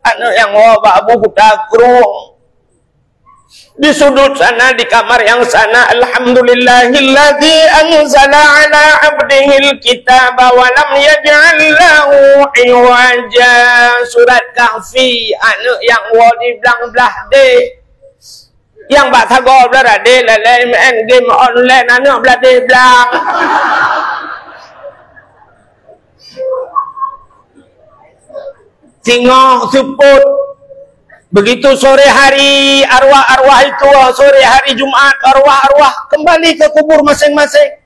Anak yang babu takrung di sudut sana di kamar yang sana alhamdulillahilladzi anzala ala abdihil kitaba wa lam yaj'al lahu iwaja, surat Kahfi. Anak yang wadi belang-belah de yang bak tagor belah de main game online anak belah de belang tengok seput. Begitu sore hari arwah-arwah itu, sore hari Jumat arwah-arwah kembali ke kubur masing-masing.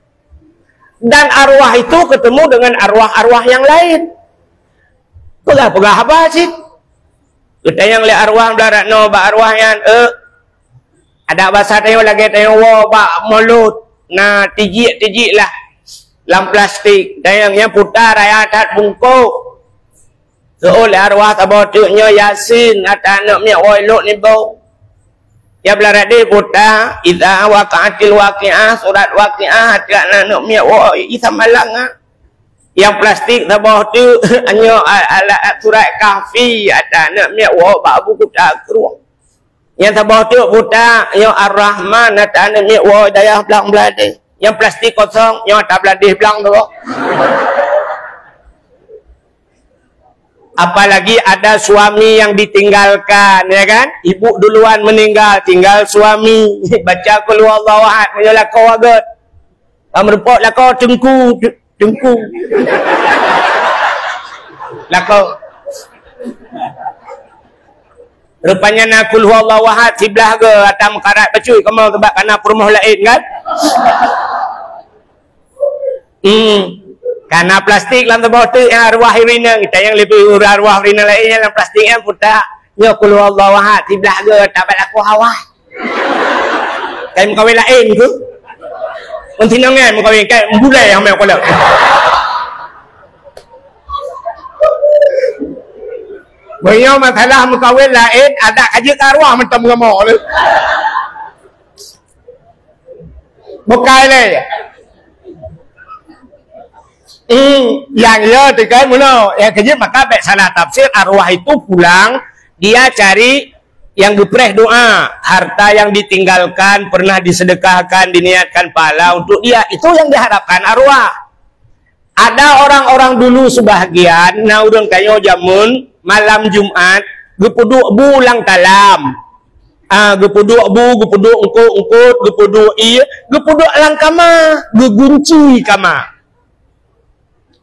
Dan arwah itu ketemu dengan arwah-arwah yang lain. Pegah-pegah apa sih? Kita yang lihat arwah darat no ba arwah yang ada bahasa tayo lagi tayo wo ba mulut. Nah, tijik lah. Lam plastik dayangnya putar ayat bungkuk. Seolah arwah tabotuknya Yasin atau anak miak wailuk ni bau. Ya belarat dia putar idza waqa'atil waqi'ah surat waqi'ah hati anak miak wa isa malang. Yang plastik tabotuk hanya ala surat kahfi atau anak miak wa ba buku tak keruang. Yang tabotuk putar ya ar-rahman atau anak miak wa dayah belang belade. Yang plastik kosong yang tak beladih belang tu. Apalagi ada suami yang ditinggalkan, ya kan? Ibu duluan meninggal, tinggal suami. Baca qul huwallahu ahad, menyolah kau agat. Merepot lah kau tengku. Lah kau. Rupanya nak qul huwallahu ahad sebelah ke atam karat bacuy kamu sebab kana perumah lain kan? Karena plastik dalam tubuh tu yang arwah irina kita yang lebih arwah irina lain yang plastik yang putar nya qul huwallahu ahad sebelah ke tak aku hawa. Kai mukawin lain tu. Untinang kan mukawin kai bulai yang mai kolak. Banyak masalah mukawin lain ada kaji arwah macam mengamuk tu. Bukai le. Yang ya tekan mana yang kerja maka baik salah tafsir arwah itu pulang dia cari yang gepreh doa harta yang ditinggalkan pernah disedekahkan diniatkan pahala untuk dia itu yang diharapkan arwah. Ada orang-orang dulu sebahagian nah urang kayo jamun malam Jumat gepuduk bulang talam gepuduk gepuduk engkut gepuduk gepuduk lang kama gegunci kama.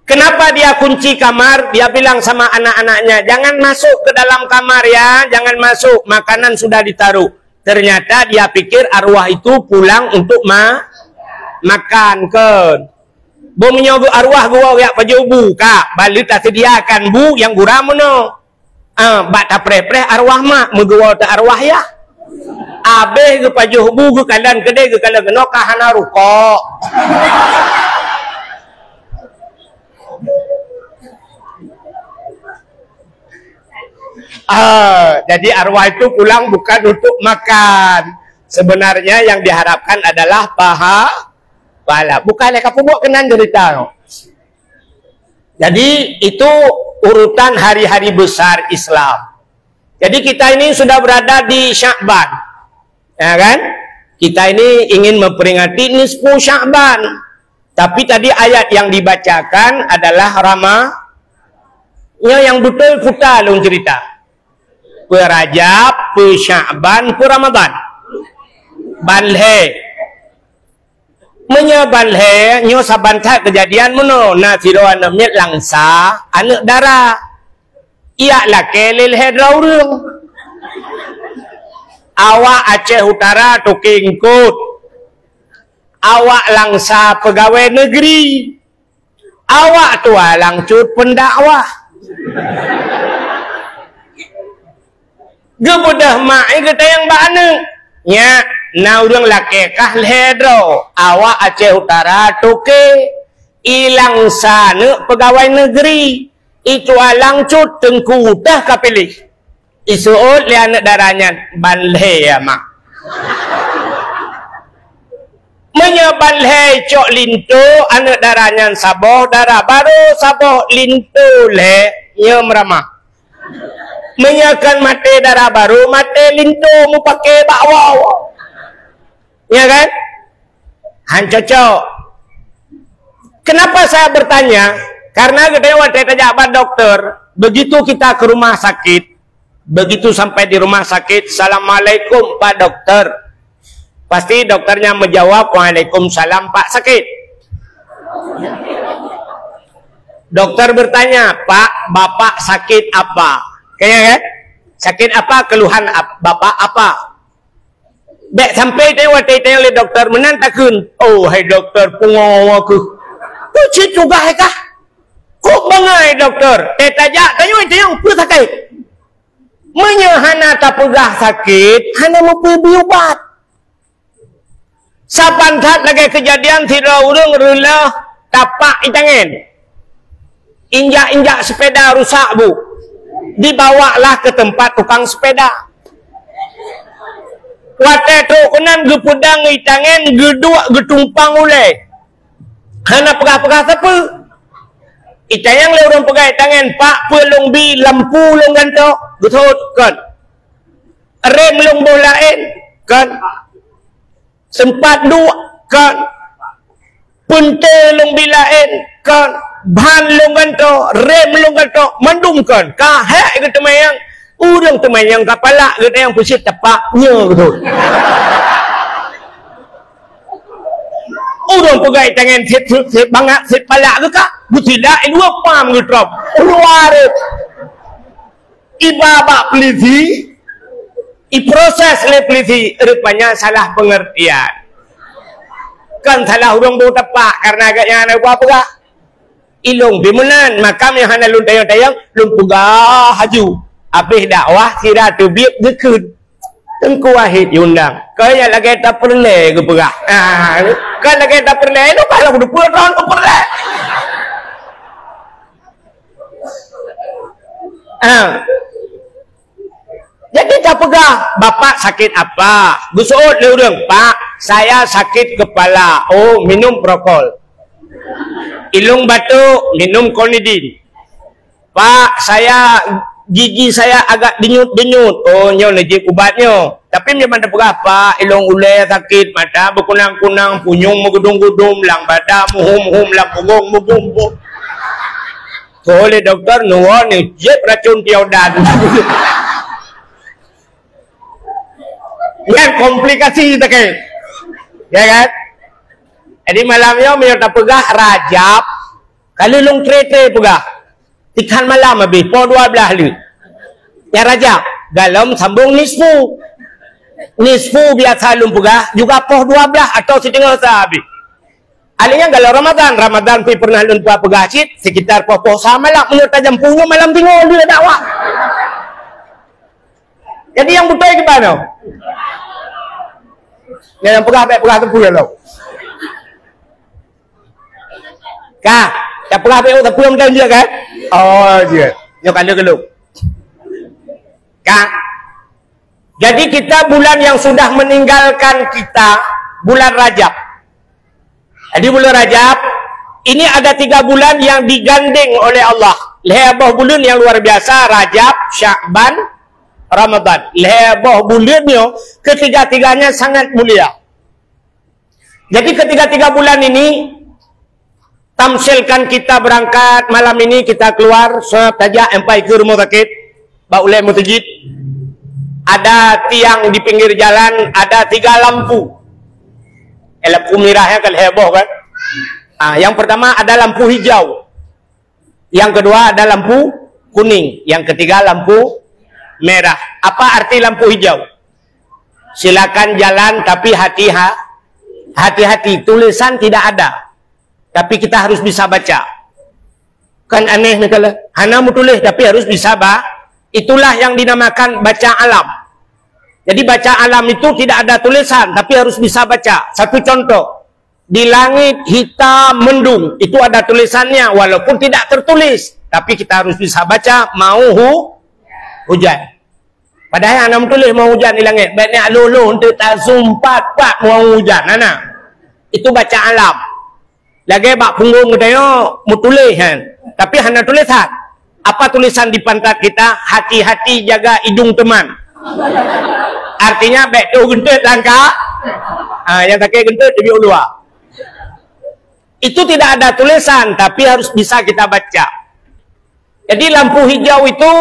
Kenapa dia kunci kamar? Dia bilang sama anak-anaknya, jangan masuk ke dalam kamar ya, jangan masuk, makanan sudah ditaruh. Ternyata dia pikir arwah itu pulang untuk makan kan. Bu menyogo arwah gua ya pajubu kak, balik tak sediakan bu yang guram no. Bak tak preh-preh arwah mak, megua tak arwah ya. Abe ke pajubu ke kalan kedai ke kalan kenok kahana rukok. Jadi arwah itu pulang bukan untuk makan. Sebenarnya yang diharapkan adalah pahala. Bukan leka pubuk kenan cerita. Jadi itu urutan hari-hari besar Islam. Jadi kita ini sudah berada di Sya'ban. Ya kan? Kita ini ingin memperingati nisfu Sya'ban. Tapi tadi ayat yang dibacakan adalah yang betul putar long cerita. Rajab, Sya'ban, Ramadan. Balhe. Balhe nyo sabantat kejadian mono na siro anamnya langsa anak darah. Ia lah kelil hedraurung. Awak Aceh Utara tukingkut. Awak langsa pegawai negeri. Awak tua langcut pendakwah. Gebudah mak kita yang bana nya na urang laki kah ledro awak Aceh Utara tuke ilang sana pegawai negeri itu alang cut tengku dah kapilih isuut li anak darahnya balhe ya mak menyebalhe cok lintu anak darahnya saboh darah baru saboh lintu le nya meramah menyakan mate darah baru mate lintu mu pakai bakwa ya kan hancocok. Kenapa saya bertanya? Karena kedewa pejabat dokter begitu kita ke rumah sakit begitu sampai di rumah sakit assalamualaikum pak dokter pasti dokternya menjawab waalaikumsalam pak sakit. Dokter bertanya pak bapak sakit apa? Kayaknya kan? Sakit apa? Keluhan bapak apa? Bek sampai tengok oleh doktor menantakun. Oh, hai doktor pungawa aku. Tu cik juga hai kah? Kok bangai doktor? Tajak tanya apa sakit? Menyahana tak pegah sakit, hana mau pergi ubat. Sapan tat lagi kejadian tidak urung rela tapak itangan. Injak-injak sepeda rusak bu. Dibawalah ke tempat tukang sepeda. Wate tu kenan gepedang itangan gedua getumpang ulai. Hana pegah-pegah siapa? Itayang le urang pegah itangan pak pelong bi lampu long ganto. Betul kan? Rem long bolain kan? Sempat dua kan? Punte long bilain kan? Ban long ganto, rem long ganto, mandum kan? Kahek ke temayang, urang temayang kapala ke yang pusat tepaknya betul. Urang pegai tangan set banget set palak ke kak? Tidak, dua pam ke drop. Keluar. Ibabak peliti, proses le peliti rupanya salah pengertian. Kan salah urang bau tepak karena agaknya ada apa kak? Ilung bimunan makam yang hana lun tayang-tayang lun pegah haju. Habis dakwah sirah tu biak gekun. Tengku wahid yundang. Kaya lagi tak perlu ke pegah. Kan lagi tak perlu lu kalau 20 tahun tak perlu. Jadi tak pegah. Bapak sakit apa? Gusut le urang, Pak, saya sakit kepala. Oh, minum prokol. Ilung batuk, minum konidin. Pak, saya gigi saya agak denyut-denyut. Oh, nyo najib ubatnya. Tapi memang tak pegah, Pak. Ilung ulai sakit, mata berkunang-kunang, punyung megudung-gudung, lang badan muhum-muhum, lang punggung mugum-mugum. Oleh doktor nuwun ni jep racun tiodan. Yang komplikasi kita kan. Ya kan? Jadi malamnya dia tak pegah Rajab. Kalau long tre-tre pegah. Tikan malam habis po 12 lu. Ya Rajab, galam sambung nisfu. Nisfu biasa lum pegah juga po 12 atau setengah habis. Alihnya kalau Ramadan pi pernah lun pegah cit sekitar po malam menurut tajam punya malam tinggal dia dakwah. Jadi yang betul gimana? Yang pegah tempuh ya lo. Kak, tak pegah PO tempuh yang dia kan? Oh dia. Yo kan dia geluk. Kak. Jadi kita bulan yang sudah meninggalkan kita bulan Rajab. Jadi bulan Rajab ini ada 3 bulan yang digandeng oleh Allah. Lehbah bulan yang luar biasa Rajab, Sya'ban, Ramadan. Lehbah bulannya ketiga-tiganya sangat mulia. Jadi ketiga-tiga bulan ini tamsilkan kita berangkat malam ini kita keluar saja sampai ke rumah sakit Pak Ulai Mutajid. Ada tiang di pinggir jalan, ada 3 lampu. Lampu merahnya kan heboh kan. Yang pertama ada lampu hijau. Yang kedua ada lampu kuning. Yang ketiga lampu merah. Apa arti lampu hijau? Silakan jalan tapi hati-hati. Tulisan tidak ada. Tapi kita harus bisa baca. Kan aneh nih kalau hana mau tulis tapi harus bisa baca. Itulah yang dinamakan baca alam. Jadi baca alam itu tidak ada tulisan tapi harus bisa baca. Satu contoh, di langit hitam mendung itu ada tulisannya walaupun tidak tertulis, tapi kita harus bisa baca mau hujan. Padahal anak tulis mau hujan di langit, baiknya lulu untuk tak sumpat pak mau hujan, anak. Itu baca alam. Lagi bak punggung katanya mau tulis kan, tapi hanya tulisan. Apa tulisan di pantat kita? Hati-hati jaga hidung teman. Artinya baik tu gentut langkah. Yang tak kaya gentut dia ulua. Itu tidak ada tulisan tapi harus bisa kita baca. Jadi lampu hijau itu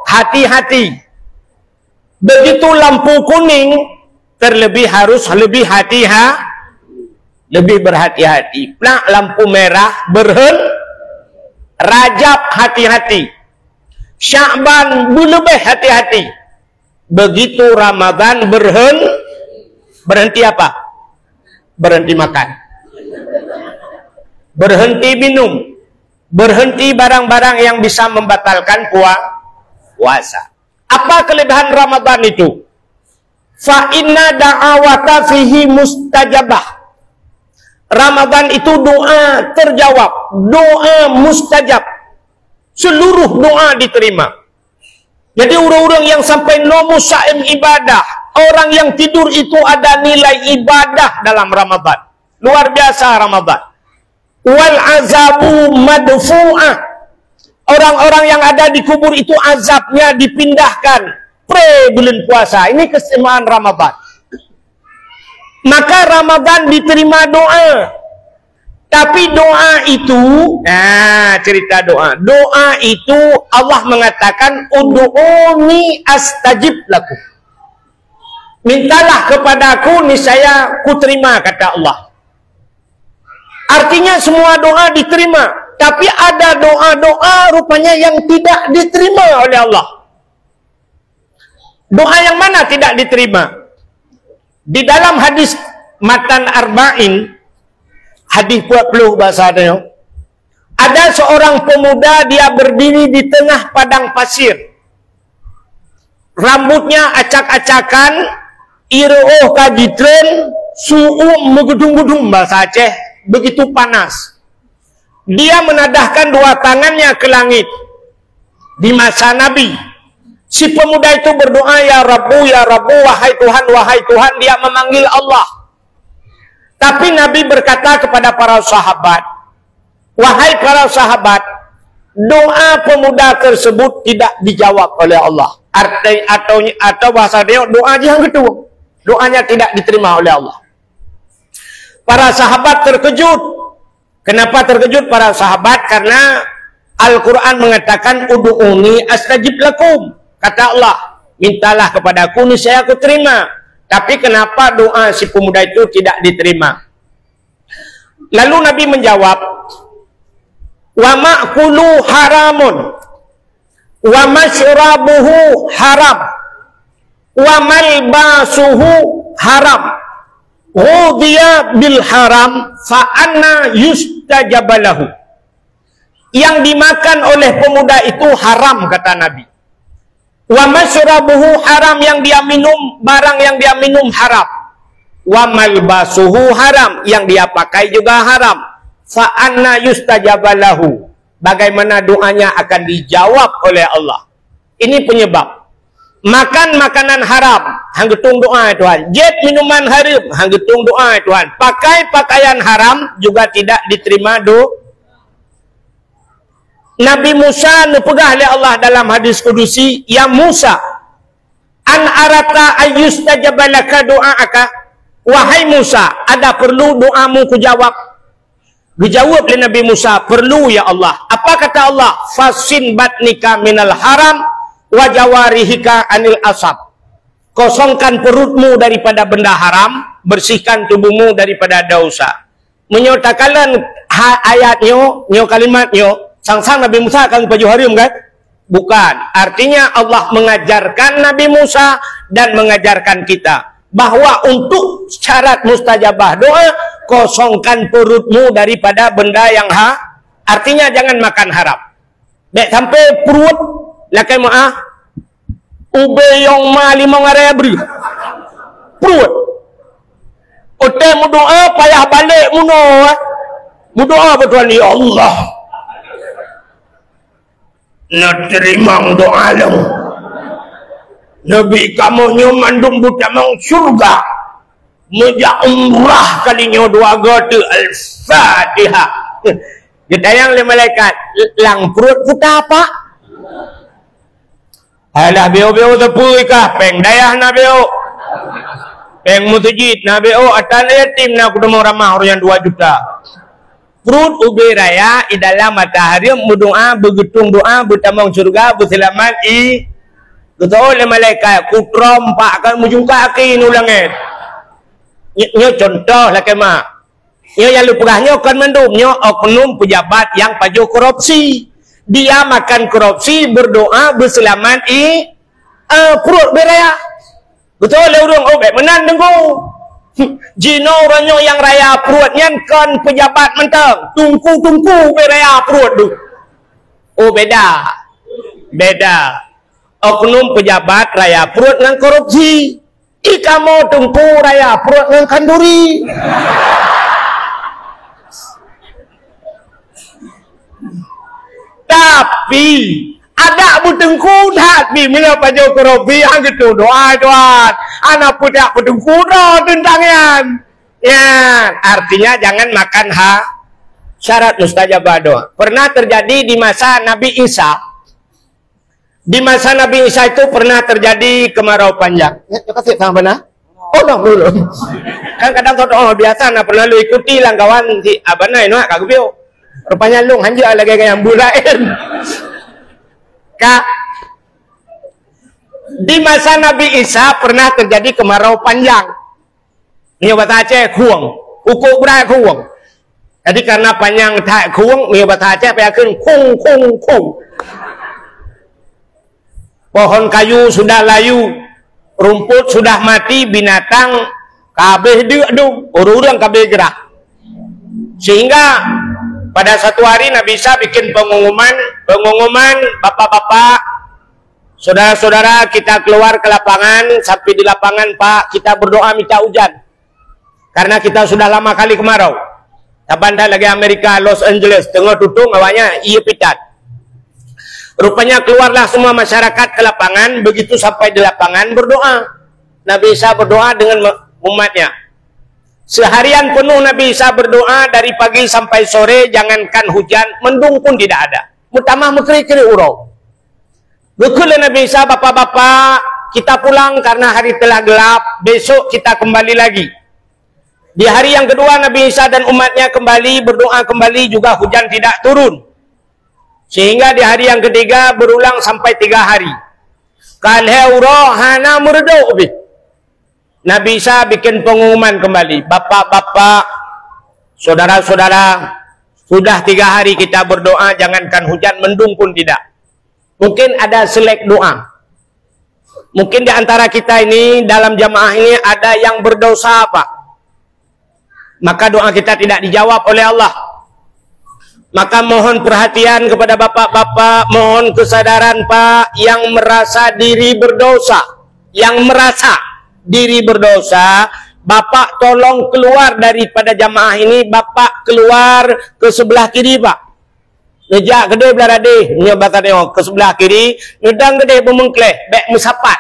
hati-hati. Begitu lampu kuning terlebih harus lebih lebih berhati-hati. Plak lampu merah berhenti. Rajab hati-hati. Sya'ban lebih hati-hati. Begitu Ramadan berhenti apa? Berhenti makan, berhenti minum, berhenti barang-barang yang bisa membatalkan puasa. Apa kelebihan Ramadan itu? Fa inna da'awata fihi mustajabah. Ramadan itu doa terjawab, doa mustajab. Seluruh doa diterima. Jadi orang-orang yang sampai nomu saim ibadah, orang yang tidur itu ada nilai ibadah dalam Ramadan. Luar biasa Ramadan. Wal azabu madfu'ah. Orang-orang yang ada di kubur itu azabnya dipindahkan bulan puasa. Ini keistimewaan Ramadan. Maka Ramadan diterima doa. Tapi doa itu, cerita doa. Doa itu Allah mengatakan, ud'uni astajib lakum. Mintalah kepadaku, niscaya ku terima, kata Allah. Artinya semua doa diterima. Tapi ada doa-doa rupanya yang tidak diterima oleh Allah. Doa yang mana tidak diterima? Di dalam hadis Matan Arba'in, hadis 40 bahasa dia, ada seorang pemuda, dia berdiri di tengah padang pasir. Rambutnya acak-acakan, iroh kajitren, suhu megedung-gedung bahasa Aceh, begitu panas. Dia menadahkan dua tangannya ke langit. Di masa Nabi, si pemuda itu berdoa, ya Rabbu, wahai Tuhan, dia memanggil Allah. Tapi Nabi berkata kepada para sahabat, wahai para sahabat, doa pemuda tersebut tidak dijawab oleh Allah. Atau bahasa dia, doa yang kedua, doanya tidak diterima oleh Allah. Para sahabat terkejut. Kenapa terkejut para sahabat? Karena Al-Quran mengatakan, ud'uni astajib lakum. Kata Allah, mintalah kepadaku, niscaya aku terima. Tapi kenapa doa si pemuda itu tidak diterima? Lalu Nabi menjawab, wa ma'kulu haramun, wa masyrabuhu haram, wa malbasuhu haram, ghudhiya bil haram, fa anna yustajabalahu. Yang dimakan oleh pemuda itu haram, kata Nabi. Wa masyrabuhu haram, yang dia minum, barang yang dia minum haram. Wa malbasuhu haram, yang dia pakai juga haram. Fa anna yustajabalahu. Bagaimana doanya akan dijawab oleh Allah? Ini penyebab. Makan makanan haram, hanggetung doa Tuhan. Jet minuman haram, hanggetung doa Tuhan. Pakai pakaian haram juga tidak diterima doa. Nabi Musa dipegah oleh Allah dalam hadis kudusi, ya Musa, an arata ayyustajabalaka doa'aka. Wahai Musa, ada perlu doamu kujawab? Dijawab oleh Nabi Musa, perlu ya Allah. Apa kata Allah? Fasin batnika minal haram wa jawarihika anil asab. Kosongkan perutmu daripada benda haram, bersihkan tubuhmu daripada dosa. Menyatakan ayatnya, kalimatnya, sang Nabi Musa akan baju haram kan? Bukan. Artinya Allah mengajarkan Nabi Musa dan mengajarkan kita bahwa untuk syarat mustajabah doa, kosongkan perutmu daripada benda yang artinya jangan makan haram. Dek sampai perut lakai maah ube yang ma lima ngarai beri perut. Ote mu doa payah balik muno. Mu doa betul ya Allah. Nak terima doa lu. Nabi kamu nyomandung butamang surga. Meja umrah kalinya dua gotu al-Fatihah. Ditayang oleh malaikat. Lang perut kita apa? Alah beo-beo tepui kah? Peng dayah na beo. Peng mutujid na beo. Atan yatim na kudumang ramah orang 2 juta. Perut ubi raya di dalam matahari berdoa, begitung doa, butamang surga, berselamat betul oleh malaikat kutrom pak akan menjungka aki nulangit. Nyo contoh lah kema. Nyo yang lupugahnya akan mendum nyo oknum pejabat yang paju korupsi. Dia makan korupsi, berdoa, berselamat perut beraya. Betul le urang obek menan dengku. Jino orangnya yang raya perutnya kan pejabat mentang. Tungku beraya perut tu. Oh beda. Oknum pejabat raya perut dengan korupsi. Kamu tungku raya perut dengan kanduri. Tapi ada butengku dah bila pajak korupsi yang gitu doa anak pudak butengku dah tentangnya. Ya, artinya jangan makan syarat mustajabah doa. Pernah terjadi di masa Nabi Isa. Di masa Nabi Isa itu pernah terjadi kemarau panjang. Ya, kasih sama benar. Oh, belum. Kan kadang biasa nak pernah lu ikuti lah kawan si abana ini kagak bio. Rupanya lu hanja lagi kayak yang bulain. Kak, di masa Nabi Isa pernah terjadi kemarau panjang. Ini bahasa Aceh kuang, ukuk berai kuang. Jadi karena panjang tak kuang, ini bahasa Aceh pakai kung. Pohon kayu sudah layu, rumput sudah mati, binatang kabeh diaduk, orang kabeh gerah. Sehingga pada satu hari Nabi Isa bikin pengumuman bapak-bapak, saudara-saudara, kita keluar ke lapangan. Sampai di lapangan, Pak, kita berdoa minta hujan karena kita sudah lama kali kemarau. Tabanda lagi Amerika, Los Angeles, tengah tutung awalnya iya pitat. Rupanya keluarlah semua masyarakat ke lapangan. Begitu sampai di lapangan berdoa, Nabi Isa berdoa dengan umatnya. Seharian penuh Nabi Isa berdoa dari pagi sampai sore, jangankan hujan, mendung pun tidak ada. Mutamah mekri-kri urau. Betul Nabi Isa, bapak-bapak, kita pulang karena hari telah gelap, besok kita kembali lagi. Di hari yang kedua Nabi Isa dan umatnya kembali berdoa kembali, juga hujan tidak turun. Sehingga di hari yang ketiga berulang sampai 3 hari. Kalheuro hana murdo. Nabi Isa bikin pengumuman kembali, bapak-bapak, saudara-saudara, sudah 3 hari kita berdoa, jangankan hujan, mendung pun tidak. Mungkin ada selek doa. Mungkin di antara kita ini, dalam jamaah ini ada yang berdosa, Pak. Maka doa kita tidak dijawab oleh Allah. Maka mohon perhatian kepada bapak-bapak, mohon kesadaran Pak, yang merasa diri berdosa, Bapak tolong keluar daripada jamaah ini. Bapak keluar ke sebelah kiri, Pak. Nejak gede belarade, nyebatan ke sebelah kiri, nedang gede pemengkleh, bek musapat.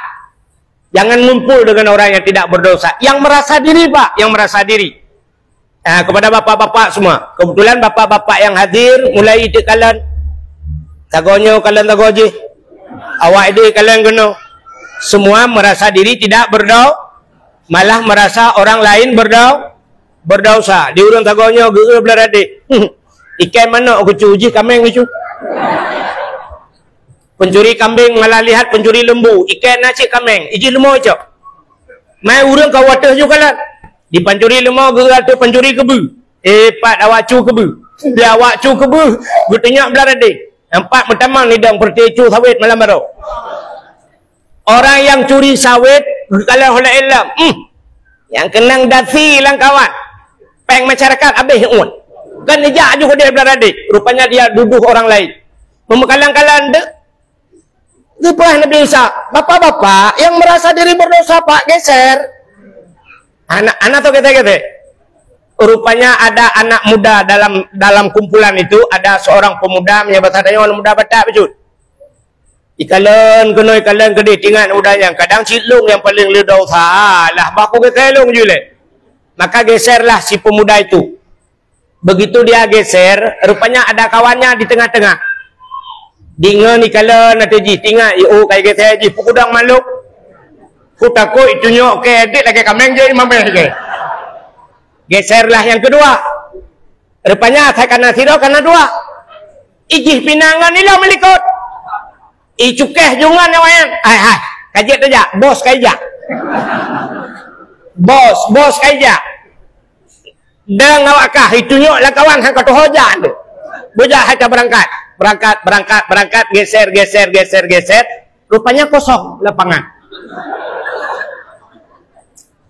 Jangan ngumpul dengan orang yang tidak berdosa, yang merasa diri, Pak, yang merasa diri. Kepada bapak-bapak semua, kebetulan bapak-bapak yang hadir, mulai itu kalian tagonyo kalian tagoji, awak ini kalian geno, semua merasa diri tidak berdosa, malah merasa orang lain berdosa. Di urang tagonyo geus belarade. Ikan mana aku cuci kambing itu? Pencuri kambing malah lihat pencuri lembu, ikan nasi kambing, iji lembu aja. Mai urang kau wadah juga lah. Di pencuri lembu geus tu pencuri kebu. Pat awak cu kebu. Dia awak cu kebu, gutanya belarade. Empat pertama nidang pertecu sawit malam baru. Orang yang curi sawit kalau oleh ilam, yang kenang dasi lang kawan. Peng masyarakat habis un. Kan nejak juga dia belarade. Rupanya dia duduk orang lain. Memekalang-kalang dek. Lepas Nabi Isa, bapak-bapak yang merasa diri berdosa, Pak, geser. Anak tuh kete-kete. Rupanya ada anak muda dalam kumpulan itu, ada seorang pemuda menyebut adanya orang muda batak betul. Ikalan gede tinggal udahnya. Kadang cilung yang paling lidau salah. Baku ketelung jule. Maka geserlah si pemuda itu. Begitu dia geser, rupanya ada kawannya di tengah-tengah. Dengan ikalan nanti ji tinggal. Kayak geser ji pukudang maluk. Ku takut itu nyok ke edit lagi kameng je imam ke. Geserlah yang kedua. Rupanya saya karena siro karena dua. Ijih pinangan ni lah melikut. Icukeh jungan yang hai kajet aja bos kaja. Bos kaja. Dan awakah itu nyok lah kawan hang kata hoja tu. Bojak hata berangkat. berangkat, geser. Rupanya kosong lapangan.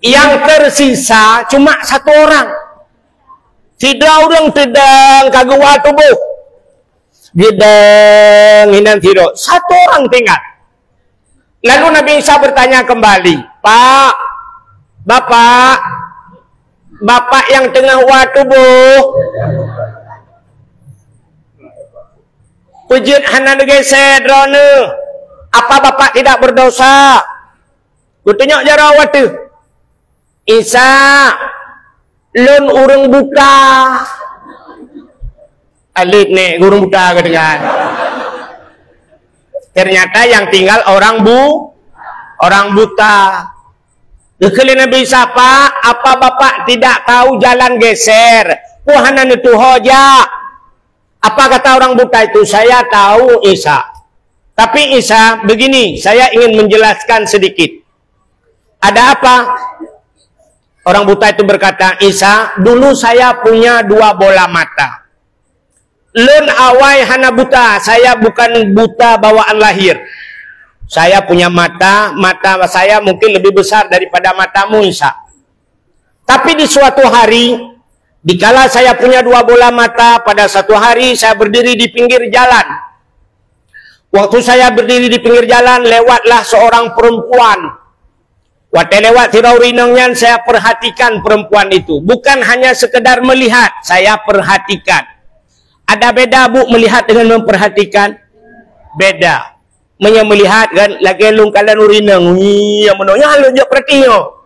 Yang tersisa cuma 1 orang. Tidak orang tedang kagua tubuh. Gidang hinan tidur. 1 orang tinggal. Lalu Nabi Isa bertanya kembali, Pak, Bapak yang tengah wa tubuh. Pujud hanan geser drone. Apa Bapak tidak berdosa? Kutunjuk jara watu. Isa lun urang buta. Alit nih urang buta kedengar. Ternyata yang tinggal orang buta. Dekali Nabi Isa, Pak, apa Bapak tidak tahu jalan geser? Puhanan itu hoja. Apa kata orang buta itu? Saya tahu Isa. Tapi Isa, begini, saya ingin menjelaskan sedikit. Ada apa? Orang buta itu berkata, Isa, dulu saya punya 2 bola mata. Lun awai hana buta, saya bukan buta bawaan lahir. Saya punya mata saya mungkin lebih besar daripada matamu Isa. Tapi di suatu hari, dikala saya punya 2 bola mata, pada satu hari saya berdiri di pinggir jalan. Waktu saya berdiri di pinggir jalan, lewatlah seorang perempuan. Waktu lewat tirau rinongnya, saya perhatikan perempuan itu. Bukan hanya sekedar melihat, saya perhatikan. Ada beda Bu melihat dengan memperhatikan? Beda. Melihat kan lagi lung kalian urinang yang menanya halus jok perhatiyo.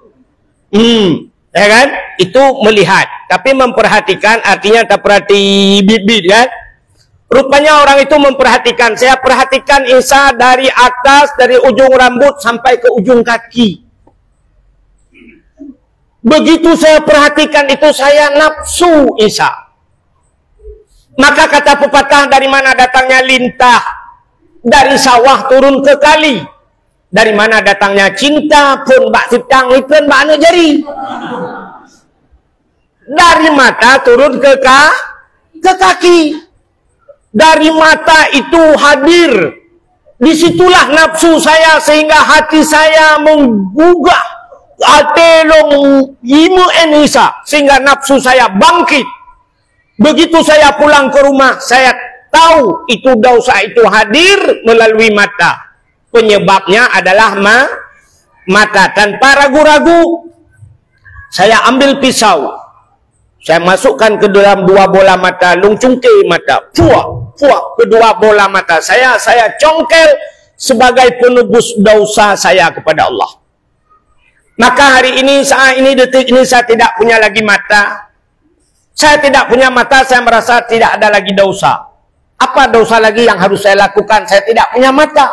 Ya kan? Itu melihat. Tapi memperhatikan artinya tak perhati bibit kan? Rupanya orang itu memperhatikan. Saya perhatikan Isa dari atas, dari ujung rambut sampai ke ujung kaki. Begitu saya perhatikan itu, saya nafsu Isa. Maka kata pepatah, dari mana datangnya lintah? Dari sawah turun ke kali. Dari mana datangnya cinta? Pun bak sitang ikan bak anu jari. Dari mata turun ke kaki. Dari mata itu hadir. Disitulah nafsu saya, sehingga hati saya menggugah. Atelong imu enisa, sehingga nafsu saya bangkit. Begitu saya pulang ke rumah, saya tahu itu dosa itu hadir melalui mata. Penyebabnya adalah mata. Tanpa ragu-ragu, saya ambil pisau. Saya masukkan ke dalam 2 bola mata, lungcungke mata. Puak kedua bola mata saya congkel sebagai penebus dosa saya kepada Allah. Maka hari ini, saat ini, detik ini saya tidak punya lagi mata. Saya tidak punya mata, saya merasa tidak ada lagi dosa. Apa dosa lagi yang harus saya lakukan? Saya tidak punya mata.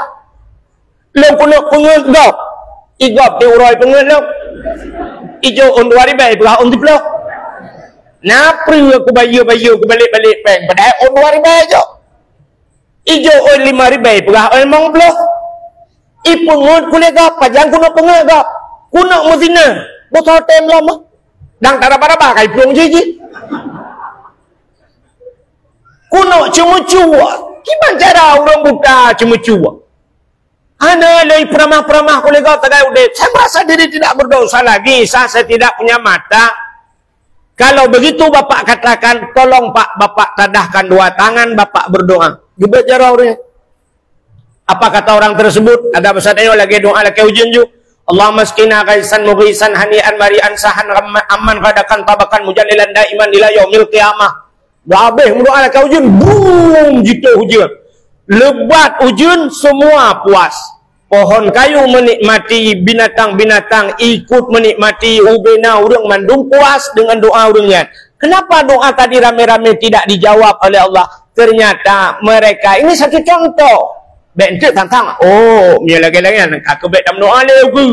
Lo punuk pungut gop. Igop diuroi pungut lo. Ijo unduari bayi belah undi blok. Napri aku bayu ke balik peng. Padahal unduari bayi jo. Ijo oi 5 ribai belah oi mong blok. Ipungut kulit gop. Pajang kuno pungut gop. Kuno muzina. Botol tem lama. Dang tarap-tarap kai plung jiji. Kuno cuma-cuma. Gimana cara orang buta cuma-cuma? Ada lagi peramah-peramah kolega tadi udah. Saya merasa diri tidak berdosa lagi. Saya tidak punya mata. Kalau begitu Bapak katakan, tolong Pak, Bapak tadahkan 2 tangan, Bapak berdoa. Gimana cara orangnya? Apa kata orang tersebut? Ada pesannya lagi doa lagi ujian juga. Allahumma skina kaisan mughisan hanian marian sahan aman kadakan tabakan mujalilan daiman ila yaumil qiyamah. Babeh mendoa kau ujun, boom gitu hujan. Lebat ujun semua puas. Pohon kayu menikmati, binatang-binatang ikut menikmati, ubena urang mandung puas dengan doa urangnya. Kenapa doa tadi rame-rame tidak dijawab oleh Allah? Ternyata mereka, ini satu contoh. Bentuk tantang. Oh, dia lagi-lagi aku bet dalam doa le aku.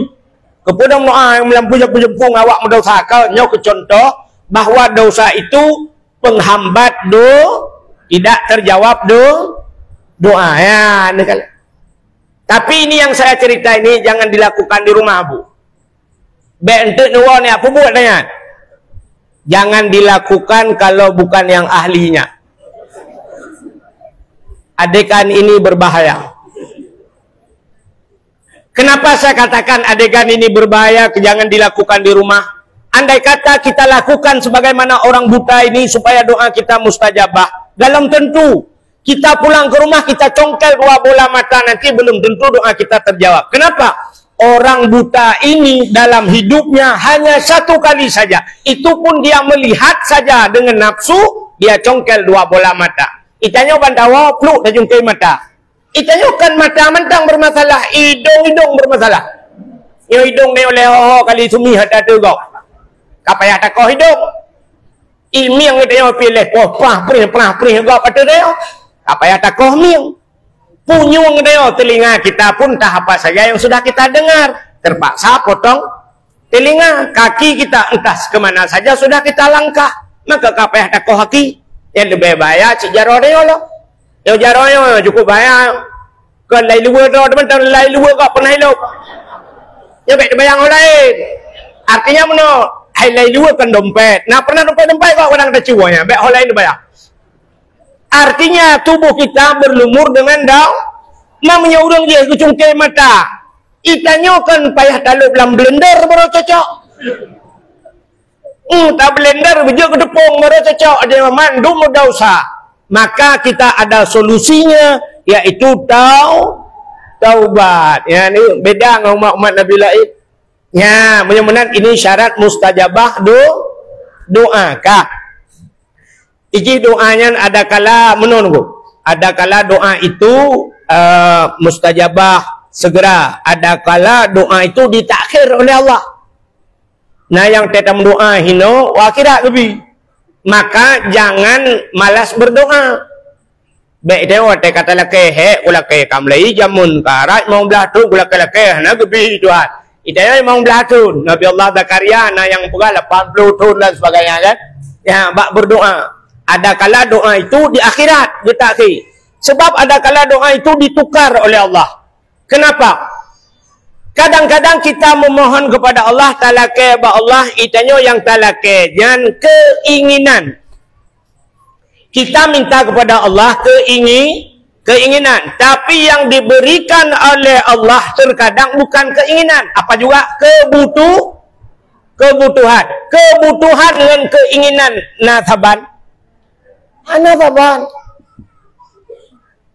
Kepada doa yang melampu-lampu awak mendosa kau, nyok contoh bahwa dosa itu penghambat tidak terjawab doa ya. Tapi ini yang saya cerita ini jangan dilakukan di rumah Bu. Bentuk doa ni apa buat tanya? Jangan dilakukan kalau bukan yang ahlinya. adegan ini berbahaya. Kenapa saya katakan adegan ini berbahaya, jangan dilakukan di rumah? Andai kata kita lakukan sebagaimana orang buta ini supaya doa kita mustajabah, dalam tentu kita pulang ke rumah kita congkel 2 bola mata, nanti belum tentu doa kita terjawab. Kenapa? Orang buta ini dalam hidupnya hanya 1 kali saja, itu pun dia melihat saja dengan nafsu, dia congkel 2 bola mata. Itanya bandawa peluk dan jungkai mata. Itanya kan mata mentang bermasalah, hidung bermasalah. Yang hidung ni oleh kali sumi ada tu kau. Kapaya tak kau hidung. Ini yang dia pilih. Wah, prih kau pada dia. Kapaya tak kau miang. Punyung dia telinga kita pun tak apa saja yang sudah kita dengar. Terpaksa potong telinga, kaki kita entah kemana saja sudah kita langkah. Maka kapaya tak kau haki. Yang lebih bahaya cik jaro dia lah. Yang jaro dia cukup bahaya. Kan lai luar dah teman-teman, lai luar kau pernah hidup. Yang baik bayang orang lain. Artinya mana? Hai lai luar kan dompet. Nah pernah dompet kau kadang ada ciwanya. Baik orang lain dia bayang. Artinya tubuh kita berlumur dengan daun. Namanya orang dia kecungkai mata. Itanya kan payah taruh dalam blender baru cocok. Tak blender bejo ke tepung baru cocok. Ada mandum udah usah. Maka kita ada solusinya, yaitu taubat. Ya, ini beda dengan umat Nabi lain. Ya, mudah-mudahan ini syarat mustajabah doa. Kak. Iki doanya ada kala menunggu. Ada kala doa itu mustajabah segera. Ada kala doa itu ditakhir oleh Allah. Nah, yang tetap doa hino wakira lebih. Maka jangan malas berdoa. Baik dia wate kata laki he ulake kamlai jamun karat mau belah tu ulake laki na gebi tuan. Idaya mau belah tu Nabi Allah Zakaria na yang pula 80 tahun dan sebagainya kan. Ya, bak berdoa. Ada kala doa itu di akhirat ditakhir. Sebab ada kala doa itu ditukar oleh Allah. Kenapa? Kadang-kadang kita memohon kepada Allah talake ba Allah itanya yang talake jangan keinginan. Kita minta kepada Allah keinginan, tapi yang diberikan oleh Allah terkadang bukan keinginan, apa juga kebutuhan dengan keinginan nasaban.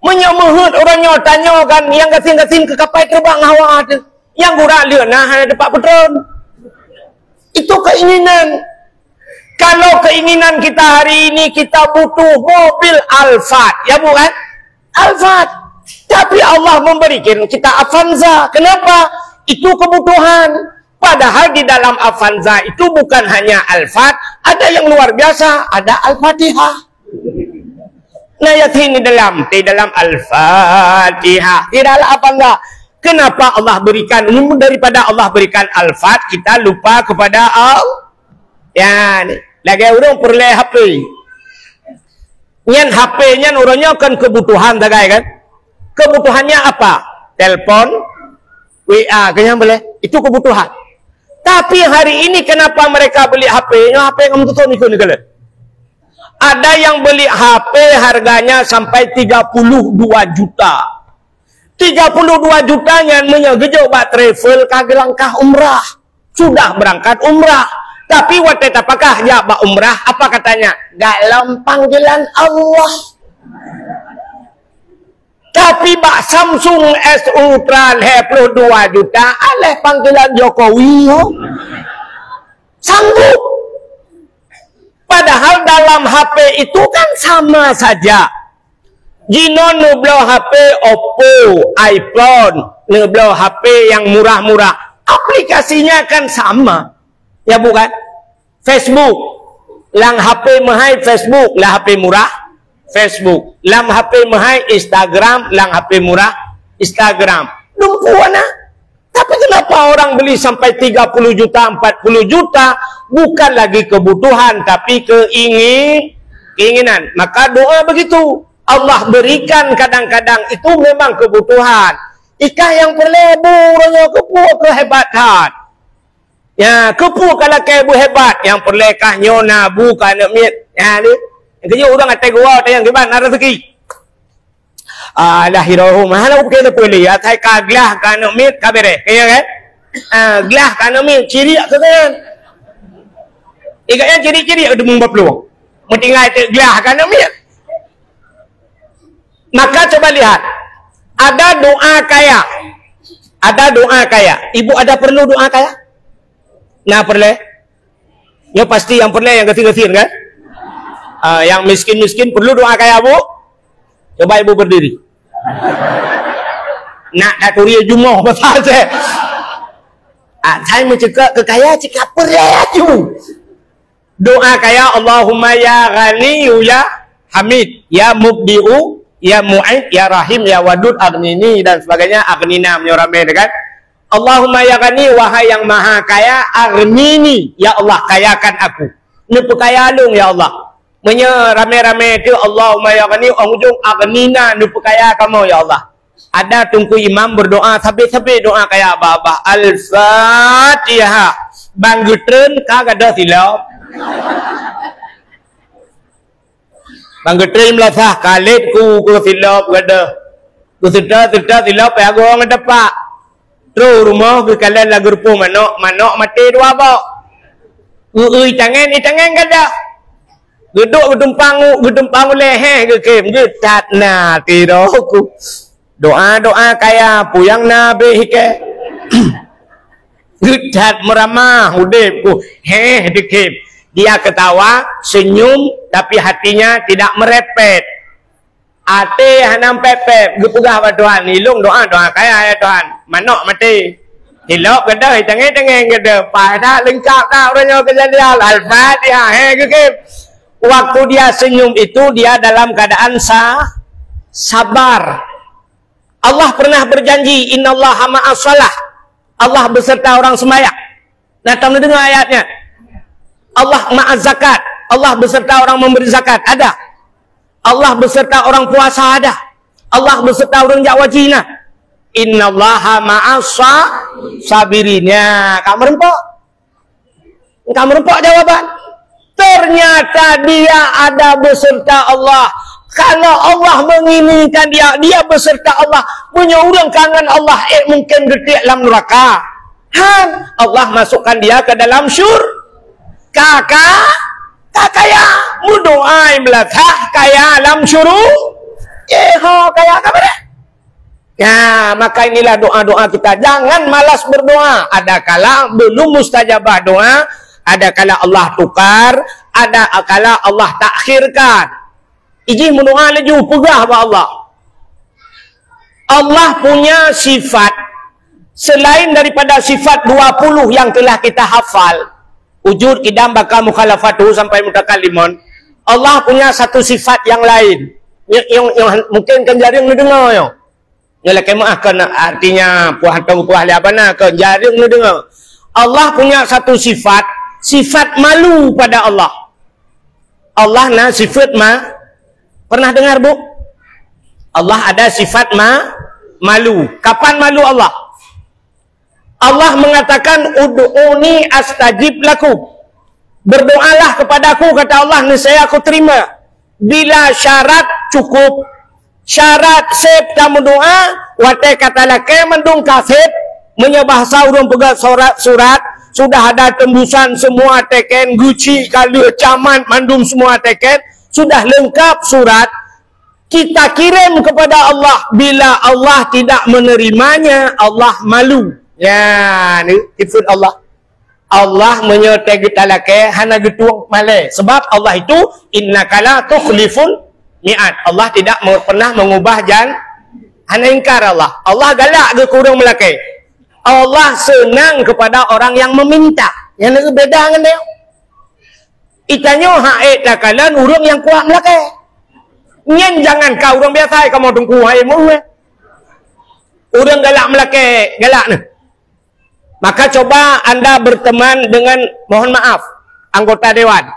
Menyemehut orangnya tanya kan yang gasin-gasin ke kapal terbang hawa ada. Yang gurau leuh nah ada Pak Petron. Itu keinginan. Kalau keinginan kita hari ini kita butuh mobil Alphard, ya bukan? Alphard. Tapi Allah memberikan kita Avanza. Kenapa? Itu kebutuhan. Padahal di dalam Avanza itu bukan hanya Alphard, ada yang luar biasa, ada Al-Fatihah. Nah, ya ini di dalam Al-Fatihah. Di dalam Avanza. Kenapa Allah berikan daripada Allah berikan Al-Fat, kita lupa kepada Allah. Ya, lagi orang perlu HP. Nyan HP-nya orangnya kan kebutuhan tagai kan? Kebutuhannya apa? Telepon, WA, kayaknya boleh. Itu kebutuhan. Tapi hari ini kenapa mereka beli HP-nya? HP kamu tuh nikah nih. Ada yang beli HP harganya sampai 32 juta. 32 jutanya menyegejok bak travel kagak langkah umrah. Sudah berangkat umrah. Tapi waktu apakah ya bak umrah? Apa katanya? Dalam panggilan Allah. Tapi bak Samsung S Ultra 22 juta aleh panggilan Jokowi. Sanggup. Padahal dalam HP itu kan sama saja. Jino nublo HP Oppo, iPhone, nublo HP yang murah-murah. Aplikasinya kan sama. Ya bukan? Facebook. Lang HP mahal Facebook, lah HP murah Facebook. Lang HP mahal Instagram, lang HP murah Instagram. Lumpuan ah. Tapi kenapa orang beli sampai 30 juta, 40 juta? Bukan lagi kebutuhan, tapi keinginan. Maka doa begitu. Allah berikan kadang-kadang itu memang kebutuhan. Ikah yang perleburnya kepu kehebatan. Ya, kepu kalau kebu hebat. Yang perlekah nyona bukan mit. Ya ni. Kerja orang kata gua ada yang gimana rezeki. lahirahu mahal kena boleh atai ka gelah kana mit ka bere kaya kan gelah kana mit ciri ke kan ikatnya ciri-ciri ada membaplu mentinggal gelah kana mit. Maka coba lihat ada doa kaya, ibu ada perlu doa kaya? Nah perlu ya pasti yang perlu yang kecil-kecil kan yang miskin-miskin perlu doa kaya bu. Coba ibu berdiri. Nak daturi jumoh besar saya. Saya mencegah kekayaan cakap perlu. Doa kaya Allahumma ya Ghaniyu ya Hamid ya Mubdi'u ya Mu'id ya Rahim ya Wadud Aghnini dan sebagainya. Aghnina menyorame kan. Allahumma ya Ghani wahai yang maha kaya aghnini ya Allah kayakan aku. Ini pekayalung ya Allah. Punya rame-rame itu Allahumma ya Ghani ujung aghnina nu kaya kamu ya Allah. Ada tunggu imam berdoa sampai doa kayak apa-apa. Al-Fatihah. Bang Gutren kagak ada silap. Bang Gutren melasah kalit ku silap gada. Ku sudah silap ya gua ngedepak. Terus rumah ke kalian lagu rupu manok mati dua bau. Tangan gada. Geduk gedempang leher ke kem getat na tiroku. Doa kaya puyang nabi ke. Getat meramah udipku. Dekem. Dia ketawa, senyum tapi hatinya tidak merepet. Ate hanam pepep, gepugah ba Tuhan, hilung doa kaya ya Tuhan. Manok mati. Hilok gede, tengeng gede. Pada lengkap tak orangnya kejadian. Al-Fatihah gekem. Waktu dia senyum itu dia dalam keadaan sabar. Allah pernah berjanji innallaha ma'as shalah. Allah beserta orang sembahyang. Nah, kamu dengar ayatnya. Allah ma'az zakat. Allah beserta orang memberi zakat. Ada. Allah beserta orang puasa. Ada. Allah beserta orang jawajina. Innallaha ma'as sabirinnya. Kamu rempok jawaban. Ternyata dia ada beserta Allah. Kalau Allah menginginkan dia beserta Allah. Punya orang kangen Allah. Mungkin detik dalam neraka. Allah masukkan dia ke dalam kakaya. Mudoai belakang kaya dalam kaya kabar. Ya, maka inilah doa-doa kita. Jangan malas berdoa. Ada kala belum mustajabah doa. Ada kala Allah tukar, ada kala Allah takhirkan. Iji mendoa laju pegah ba Allah. Allah punya sifat selain daripada sifat 20 yang telah kita hafal. Wujud, idam, baka, mukhalafatuh sampai mutakallimun. Allah punya satu sifat yang lain. Yang mungkin kan jaring mendengar yo. Nyala kemah kan artinya puah apa nak kan jaring mendengar. Allah punya satu sifat malu pada Allah. Allah na sifat pernah dengar bu? Allah ada sifat malu. Kapan malu Allah? Allah mengatakan ud'uni astajib lakum. Berdoalah kepadaku kata Allah niscaya aku terima. Bila syarat cukup. Syarat sep kamu doa wate kata lake mendung kasep menyebahasa urung pegang surat sudah ada tembusan semua teken guci kali caman mandum semua teken sudah lengkap surat kita kirim kepada Allah. Bila Allah tidak menerimanya Allah malu. Ya ni ifun Allah menyertai kita lake hana getuang malai sebab Allah itu innaka la tukhliful mi'ad. Allah tidak pernah mengubah hana ingkar Allah galak ke kurang melakai. Allah senang kepada orang yang meminta. Yang itu beda dengan dia. Itanya haid takalan urang yang kuat melakai. Nyen jangan kau orang biasa kamu tunggu haid mu. Urang galak melakai, galak ni. Maka coba anda berteman dengan mohon maaf anggota dewan.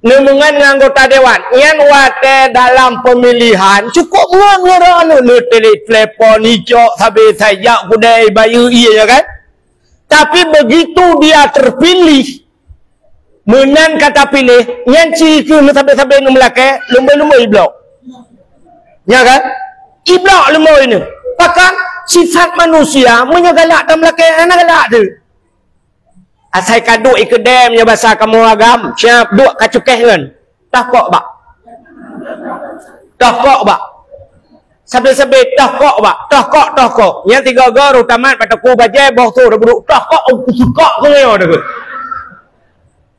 Nemungan dengan anggota dewan. Yang wate dalam pemilihan cukup ngerana telepon hijau sampai saya kudai bayu iya kan. Tapi begitu dia terpilih menang kata pilih yang ciri sampai-sampai melakai lumba-lumba blok. Ya kan? Iblak lemah ini. Bahkan sifat manusia menyegalak dan melakai anak galak tu. Asal kaduk ikedem nya bahasa kamu agam. Siap duk kacukeh kan. Takok bak. Takok bak. Sabit-sabit takok bak. Takok. Yang tiga gor utamat pataku bajai boh tu dah duduk takok aku suka ko ngeo dah.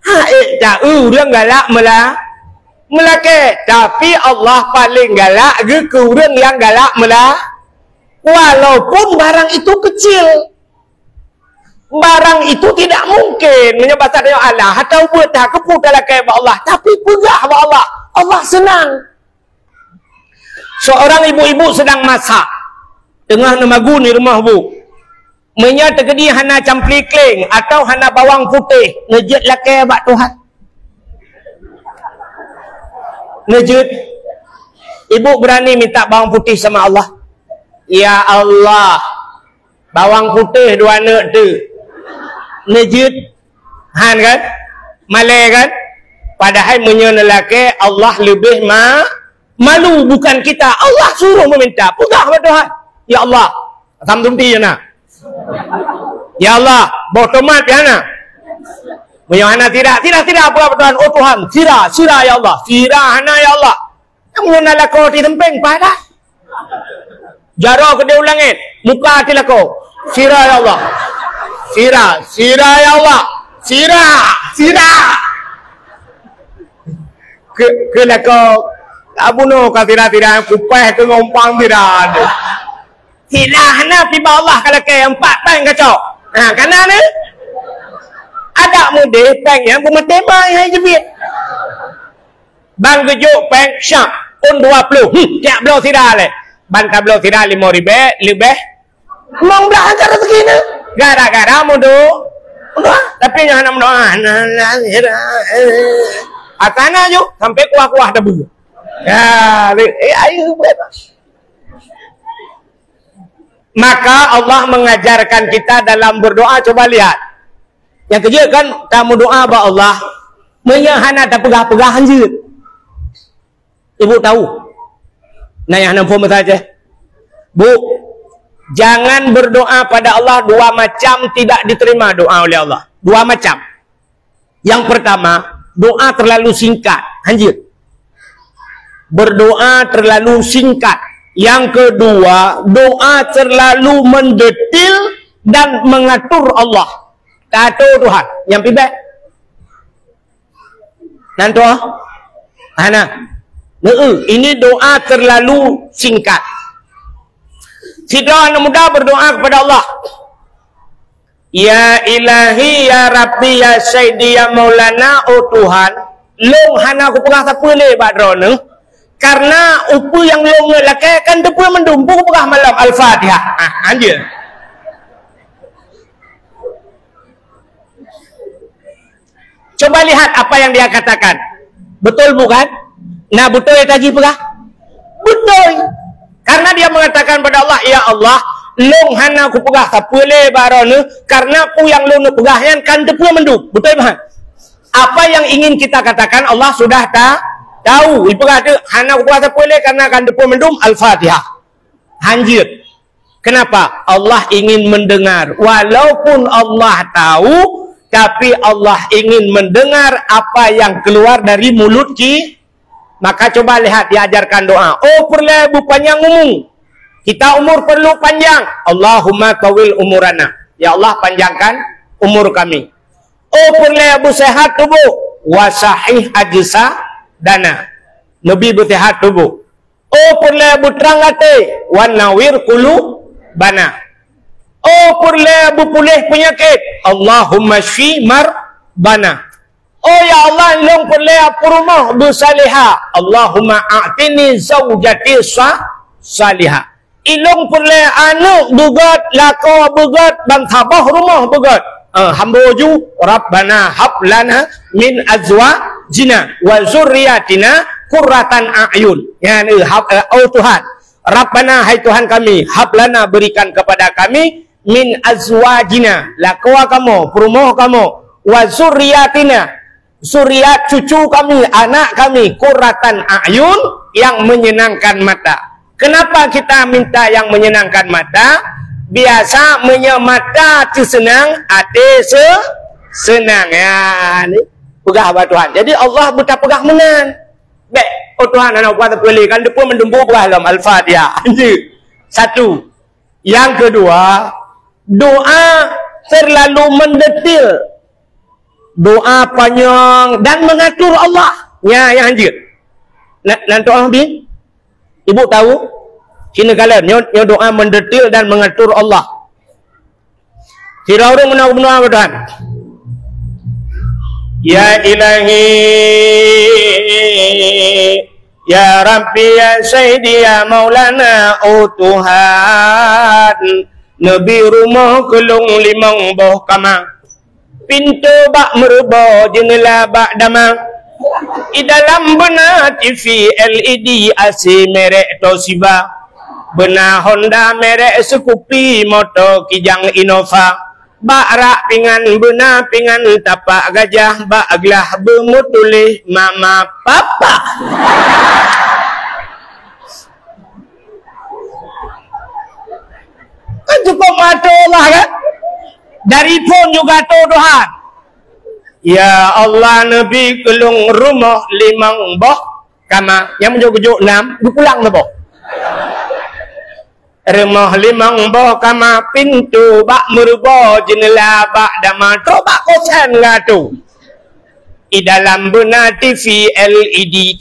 Ha tak urang galak melake tapi Allah paling galak ke urang yang galak walaupun barang itu kecil. Barang itu tidak mungkin menyebabkan dia Allah atau buat tak kepudalah ke Allah tapi pegah Allah. Allah senang. Seorang ibu-ibu sedang masak tengah nemagu ni rumah bu. Menya tergedi hana campli kling atau hana bawang putih. Ngejut laki bak Tuhan. Ngejut. Ibu berani minta bawang putih sama Allah. Ya Allah. Bawang putih dua anak tu. Ngejut. Han kan? Malai kan? Padahal menya lelaki Allah lebih malu bukan kita. Allah suruh meminta. Pegah pada Tuhan. Ya Allah. Sampai je nak. Ya Allah, bawa tomat ya nak. Menyana tidak apa Tuhan. Oh Tuhan, sirah ya Allah. Sirah hana ya Allah. Menyana lako di tempeng pada. Jaro ke dia ulangit. Muka hati lako. Sirah ya Allah. Sirah ya Allah. Sirah. Ke lako. Abuno ka sirah kupeh ke ngompang sirah. Hilah na piba Allah kalau ke empat peng kacau. Ha kana ni. Ada mudah peng yang bumetema yang jebit. Bang gejuk peng syak pun 20. Tiap belau tidak le. Ban kablo tidak 5 lebih. Mong belah angkat rezeki ni. Gara-gara mudu. Tapi jangan mendoa. Akana ju sampai kuah-kuah debu. Ya, ayo bebas. Maka Allah mengajarkan kita dalam berdoa. Coba lihat. Yang kerja kan kamu doa ba Allah. Menyahana tak pegah-pegah hanjir. Ibu tahu. Nah yang nampak saja. Bu. Jangan berdoa pada Allah dua macam tidak diterima doa oleh Allah. Dua macam. Yang pertama. Doa terlalu singkat. Hanjir. Berdoa terlalu singkat. Yang kedua, doa terlalu mendetil dan mengatur Allah. Kata Tuhan. Yang pibek. Nanti. Ana. Ini doa terlalu singkat. Sidra anak muda berdoa kepada Allah. Ya ilahi, ya Rabbi, ya Sayyidi, ya Maulana, oh Tuhan. Long hana aku pegah tak boleh badrona. Karena upu yang long lelaki kan depu mendumpu pegah malam Al-Fatihah. Anjir. Coba lihat apa yang dia katakan. Betul bukan? Nah betul ya tadi pegah? Betul. Karena dia mengatakan pada Allah, ya Allah, long hana aku pegah tak boleh barona karena pu yang long pegahnya kan depu mendum. Betul bukan? Apa yang ingin kita katakan Allah sudah tahu. Ibu kata hana kuasa boleh karena akan depu mendum Al-Fatihah. Hanjir. Kenapa? Allah ingin mendengar. Walaupun Allah tahu, tapi Allah ingin mendengar apa yang keluar dari mulut kita. Maka coba lihat diajarkan doa. Oh perlu panjang umur. Kita umur perlu panjang. Allahumma tawil umurana. Ya Allah panjangkan umur kami. Oh perlu sehat tubuh. Wasahih ajsa dana lebih bersihat tubuh. Oh perlu terang hati wanawir kulu bana. Oh perlu pulih penyakit. Allahumma shfi bana. Oh ya Allah long perlu rumah bersaliha. Allahumma a'tini zawjati salihah. Ilong perlu anak bugat lako bugat bang tabah rumah bugat. Hamboju Rabbana hablana min azwajina wa zurriyatina qurratan a'yun. Yani oh Tuhan, Rabbana hai Tuhan kami, hablana berikan kepada kami min azwajina lakwa kamu, perumoh kamu, wa zurriyatina zuriat cucu kami, anak kami, qurratan a'yun yang menyenangkan mata. Kenapa kita minta yang menyenangkan mata? Biasa mata tu senang, hati senang. Ya, ni pegah buat Tuhan. Jadi Allah buta pegah menan. Baik, oh Tuhan anak buat boleh kan depa mendembu pegah dalam Al-Fatihah. Satu. Yang kedua, doa terlalu mendetil. Doa panjang dan mengatur Allah. Ya, yang anjir. Nanti orang bin, ibu tahu? Cina kalian, nyo doa mendetil dan mengatur Allah. Kira orang menang Tuhan. Ya Ilahi, Ya Rabbi, Ya Sayyidi, Ya Maulana, oh Tuhan. Nabi rumah kelung limang boh kamang. Pintu bak merubah jendela bak damang. Di dalam benar TV LED AC merek Toshiba, benar Honda merek Scoopy, motor Kijang Innova, bak rak pingan benar pingan tapak gajah, bak aglah bermutulih mama papa. Kan cukup mata Allah kan? Dari pun juga Tuhan. Ya Allah, Nabi kelung rumah limang boh kama yang menjujuk 6 pulang tu boh. Rumah limang boh kama pintu bak merubah jendela bak dama coba kosan ngatu. Di dalam benar TV LED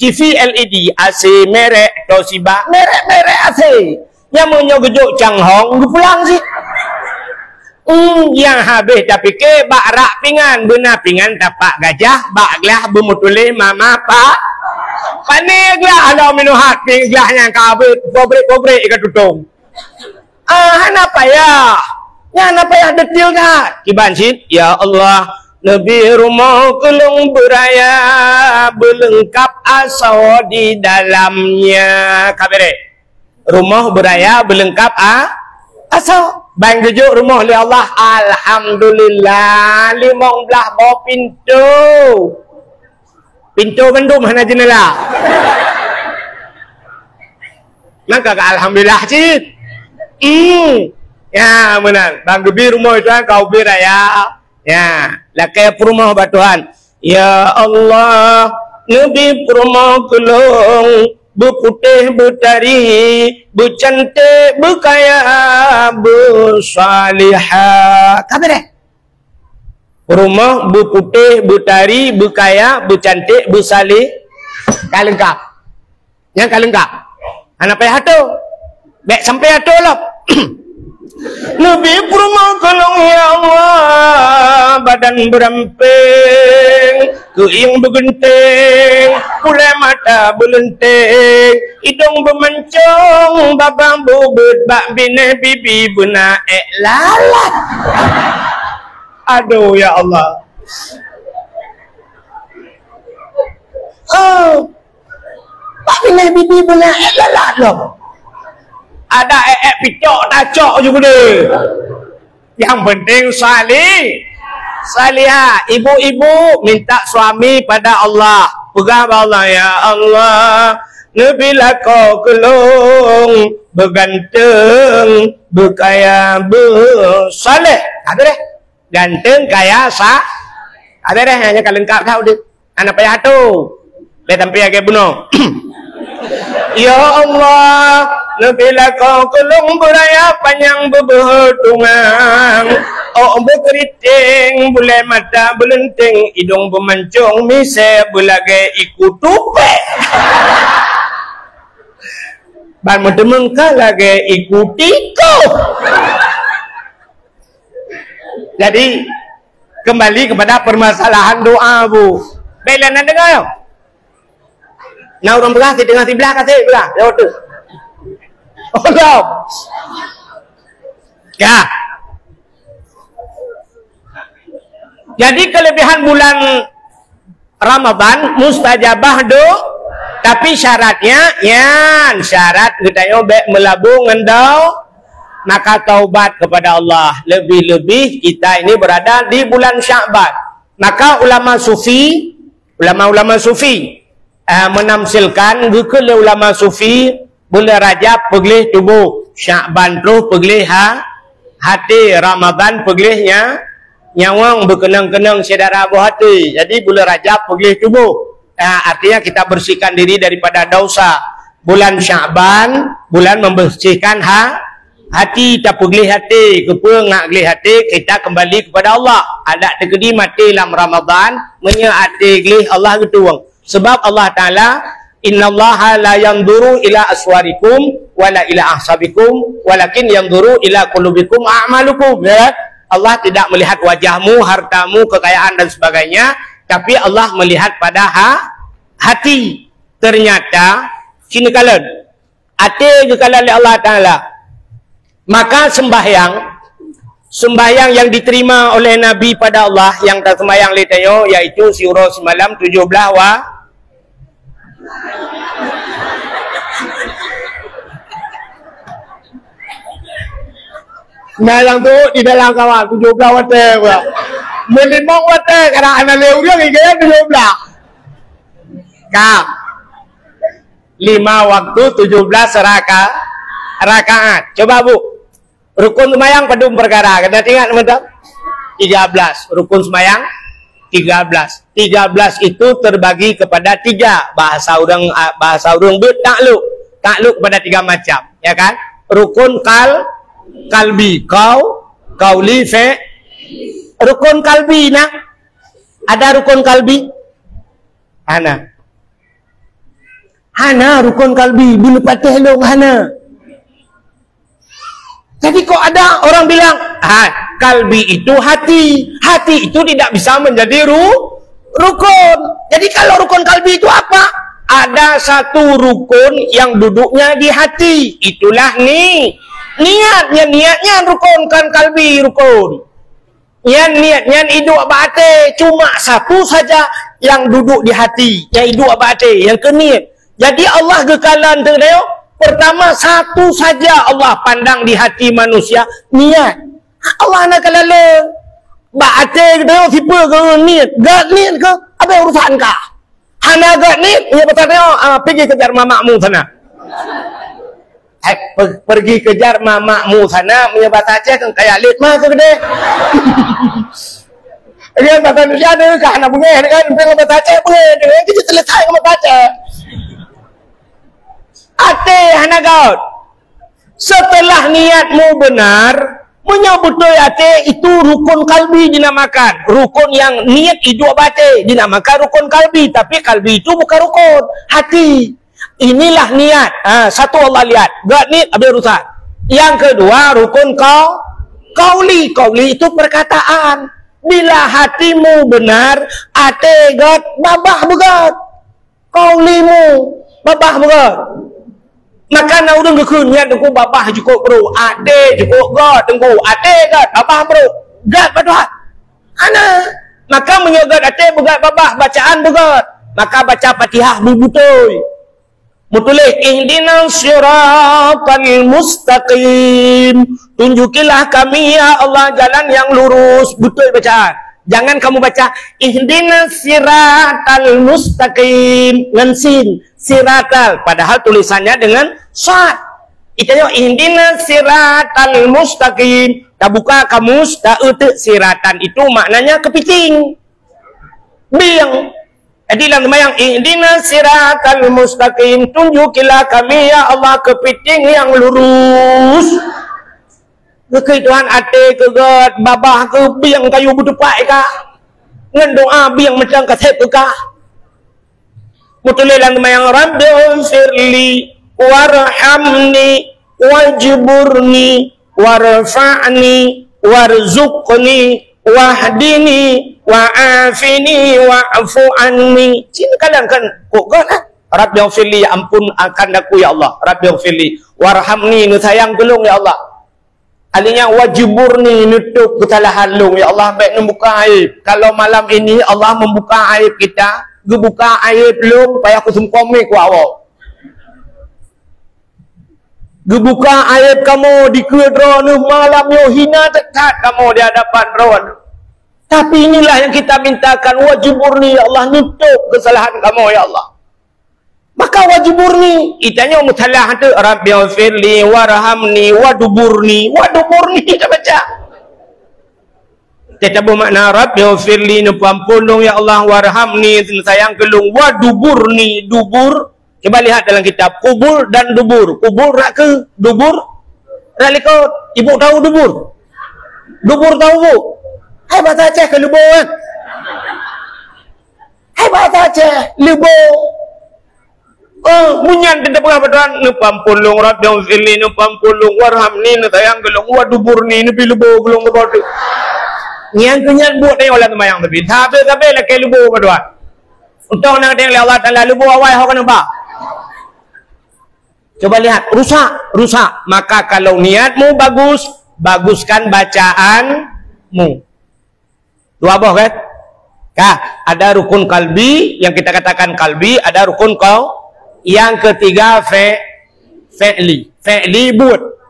AC merek Toshiba, merek AC yang menjujuk Changhong pulang sih. Yang habis tapi ke bak rak pingan benar pingan tapak gajah bak gelah bermutulih mama pak panik gelah ada minuhat ping gelah yang kabut kobrek ikat tutung apa ya detil dah kiban sit ya Allah lebih rumah kelung beraya berlengkap asal di dalamnya kabere rumah beraya berlengkap asal bang gejuk rumah li Allah alhamdulillah 15 bawah pintu bendum hana jendela maka alhamdulillah cik ya benar bang gebi rumah itu kau beraya ya lah kayak rumah batuhan ya Allah nabi rumah kelong berputih, bertari, bercantik, berkaya, bersalihah. Kata deh. Rumah berputih, bertari, berkaya, bercantik, bersalih. Kalengkap. Yang kalengkap. Anak payah tu. Baik sampai tu lah. Nabi rumah kelong ya Allah, badan beramping, keing bergenting, pulai mata berlenting, hidung bermancung, babang bubut, bak bine bibi benar lalat. Aduh ya Allah. Oh, bak bine bibi benar lalat loh. Ada picok tacok juga deh. Yang penting salihah. Ibu-ibu minta suami pada Allah. Pegang Allah ya Allah. Nabilah kau kelong berganteng, berkaya, bersaleh. Ada deh. Ganteng, kaya, ada deh hanya kalau lengkap tahu deh. Anak payah tu. Lihat tampil agak bunuh. Ya Allah, nabilah kau kelong beraya panjang berbertungang, oh berkeriting, bulai mata belenting, hidung bermancung, mise belagai ikut tupe. Ban mentemengkah lagi ikut tiko. Jadi kembali kepada permasalahan doa bu. Baiklah nak dengar yuk. Nah orang belah di tengah sebelah kasih belah. Ya betul. Allah. Ya. Jadi kelebihan bulan Ramadan mustajabah tapi syaratnya syarat kita nyobek melabung ngendau maka taubat kepada Allah. Lebih-lebih kita ini berada di bulan Sya'ban. Maka ulama sufi menamsilkan ulama sufi Bulan Rajab pergelih tubuh, Syakban terus pergelih hati, Ramadan pergelihnya nyawang berkenang-kenang sedara buah hati. Jadi bulan Rajab pergelih tubuh. Artinya kita bersihkan diri daripada dosa. Bulan Syakban, bulan membersihkan hati, tak pergelih hati, ngak gelih hati, kita kembali kepada Allah. Ada terkedi mati dalam Ramadan, hati gelih Allah gitu. Sebab Allah Ta'ala, innallaha la yanzuru ila aswarikum wala ila ahsabikum walakin yanzuru ila qulubikum a'malukum. Ya? Allah tidak melihat wajahmu, hartamu, kekayaan dan sebagainya, tapi Allah melihat pada hati. Ternyata sini kalian hati kekalian oleh Allah Ta'ala. Maka sembahyang yang diterima oleh Nabi pada Allah yang tak sembahyang letayo, yaitu surah semalam 17 Nalang tu di dalam kawan 17 water pula. Melimang water karena anak leu dia kaya 17. Kak. 5 waktu 17 rakaat. Coba Bu. Rukun sembahyang pedum perkara. Kena ingat teman-teman? 13. Rukun sembahyang 13. 13 itu terbagi kepada 3. Bahasa orang takluk. Takluk kepada 3 macam, ya kan? Rukun kalbi, kauli, rukun kalbi nak. Ada rukun kalbi? Hana rukun kalbi, bulu patih long hana. Jadi kok ada orang bilang, kalbi itu hati. Hati itu tidak bisa menjadi rukun. Jadi kalau rukun kalbi itu apa? Ada satu rukun yang duduknya di hati. Itulah niatnya rukun kan kalbi rukun. Niatnya hidup abate. Cuma satu saja yang duduk di hati. Yang hidup abate, yang ke niat. Jadi Allah gekalan terdayo. Pertama satu saja Allah pandang di hati manusia, niat. Allah nak kalala baate dia siapa ke niat, gak niat ke apa urusan kah? Hana gak niat, ya bertanya pergi kejar mamakmu sana. Pergi kejar mamakmu sana, punya bahasa Aceh kan kayak lit mah ke gede. Dia bahasa Indonesia ada ke hana bunga kan, pengen bahasa Aceh bunga, dia kita selesai sama bahasa Aceh. Ate hanagaut. Setelah niatmu benar, menyebutul ate itu rukun kalbi dinamakan. Rukun yang niat hidup bate dinamakan rukun kalbi. Tapi kalbi itu bukan rukun, hati. Inilah niat. Satu Allah lihat. Gak niat ada urusan. Yang kedua rukun kauli. Kauli itu perkataan. Bila hatimu benar, ate gak babah begat. Kaulimu babah begat. Maka nak urang kekunyian tengku babah cukup bro, ade cukup god tengku, ade god babah bro, god baduhat. Ana maka menyogat ade begat babah bacaan begat. Maka baca Fatihah bebutoy. Mutulih ihdinas siratal mustaqim. Tunjukilah kami ya Allah jalan yang lurus, betul bacaan. Jangan kamu baca ihdinas siratal mustaqim dengan sin siratal, padahal tulisannya dengan sad. Itanya ihdinas siratal mustaqim. Tak buka kamus, tak siratan itu maknanya kepiting. Biang. Jadi dalam yang ihdinas siratal mustaqim, tunjukilah kami ya Allah kepiting yang lurus. Kekiduan ate ke god babah ke biang kayu berdepak ka. Ngan doa biang macam kasep ka. Mutulilan yang Rabbi firli warhamni wajburni warfa'ni warzuqni wahdini wa'afini wa'fu anni. Sini kalian kan kok god Rabbi firli, ampun akan aku ya Allah. Rabbi firli warhamni, nu sayang tolong ya Allah. Alinya wajiburni, nutup kesalahan lu ya Allah, baik membuka aib. Kalau malam ini Allah membuka aib kita, gebuka aib lu supaya aku sungkomi ku awak. Gebuka aib kamu di kedron malam yo hina dekat kamu di hadapan rawan. Tapi inilah yang kita mintakan, wajiburni ya Allah, nutup kesalahan kamu ya Allah. Maka wajiburni. Itanya mutalah tu Rabbi ghfirli warhamni waduburni. Waduburni kita baca. Kita bermakna Rabbi ghfirli nupampulung ya Allah warhamni sayang kelung waduburni. Dubur. Coba lihat dalam kitab kubur dan dubur. Kubur rak ke dubur? Rak likut. Ibu tahu dubur? Dubur tahu bu? Hai bahasa Aceh ke lubur kan? Hai bahasa Aceh lubur. Munyan tidak pernah berdoa nupampulung Rabbi ghfirli nupampulung warhamni sayang kelung waduburni nupi lubur kelung lubur tu. Nyan kunyan buat tengok lah temayang tapi. Tapi lah ke lubur berdoa. Untuk nak tengok Allah Ta'ala lubur awal hok nampak. Coba lihat, rusak. Maka kalau niatmu bagus, baguskan bacaanmu. Dua boh kan? Ada rukun kalbi yang kita katakan kalbi, ada rukun kau. Yang ketiga fi'li. Fi'li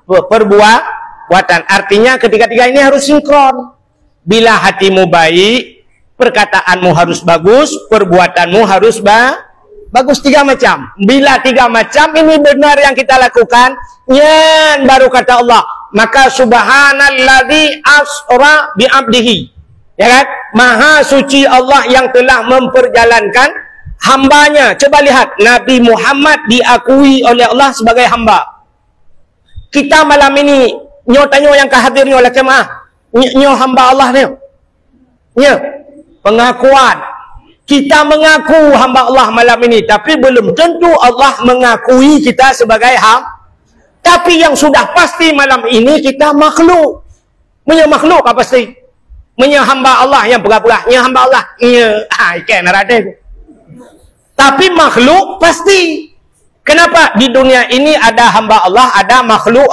perbuatan. Artinya ketiga-tiga ini harus sinkron. Bila hatimu baik, perkataanmu harus bagus, perbuatanmu harus bagus. 3 macam. Bila 3 macam ini benar yang kita lakukan, nyan baru kata Allah. Maka subhanalladzi asra bi'abdihi. Ya kan? Maha suci Allah yang telah memperjalankan hambanya. Coba lihat, Nabi Muhammad diakui oleh Allah sebagai hamba. Kita malam ini nyo yang kehadirnya oleh jemaah, nyo hamba Allah ni. Ya, pengakuan. Kita mengaku hamba Allah malam ini, tapi belum tentu Allah mengakui kita sebagai hamba. Tapi yang sudah pasti malam ini kita makhluk. Punya makhluk apa pasti? Punya hamba Allah yang pura-pura, nya hamba Allah. Ya, ikan narade. Tapi makhluk pasti. Kenapa? Di dunia ini ada hamba Allah, ada makhluk.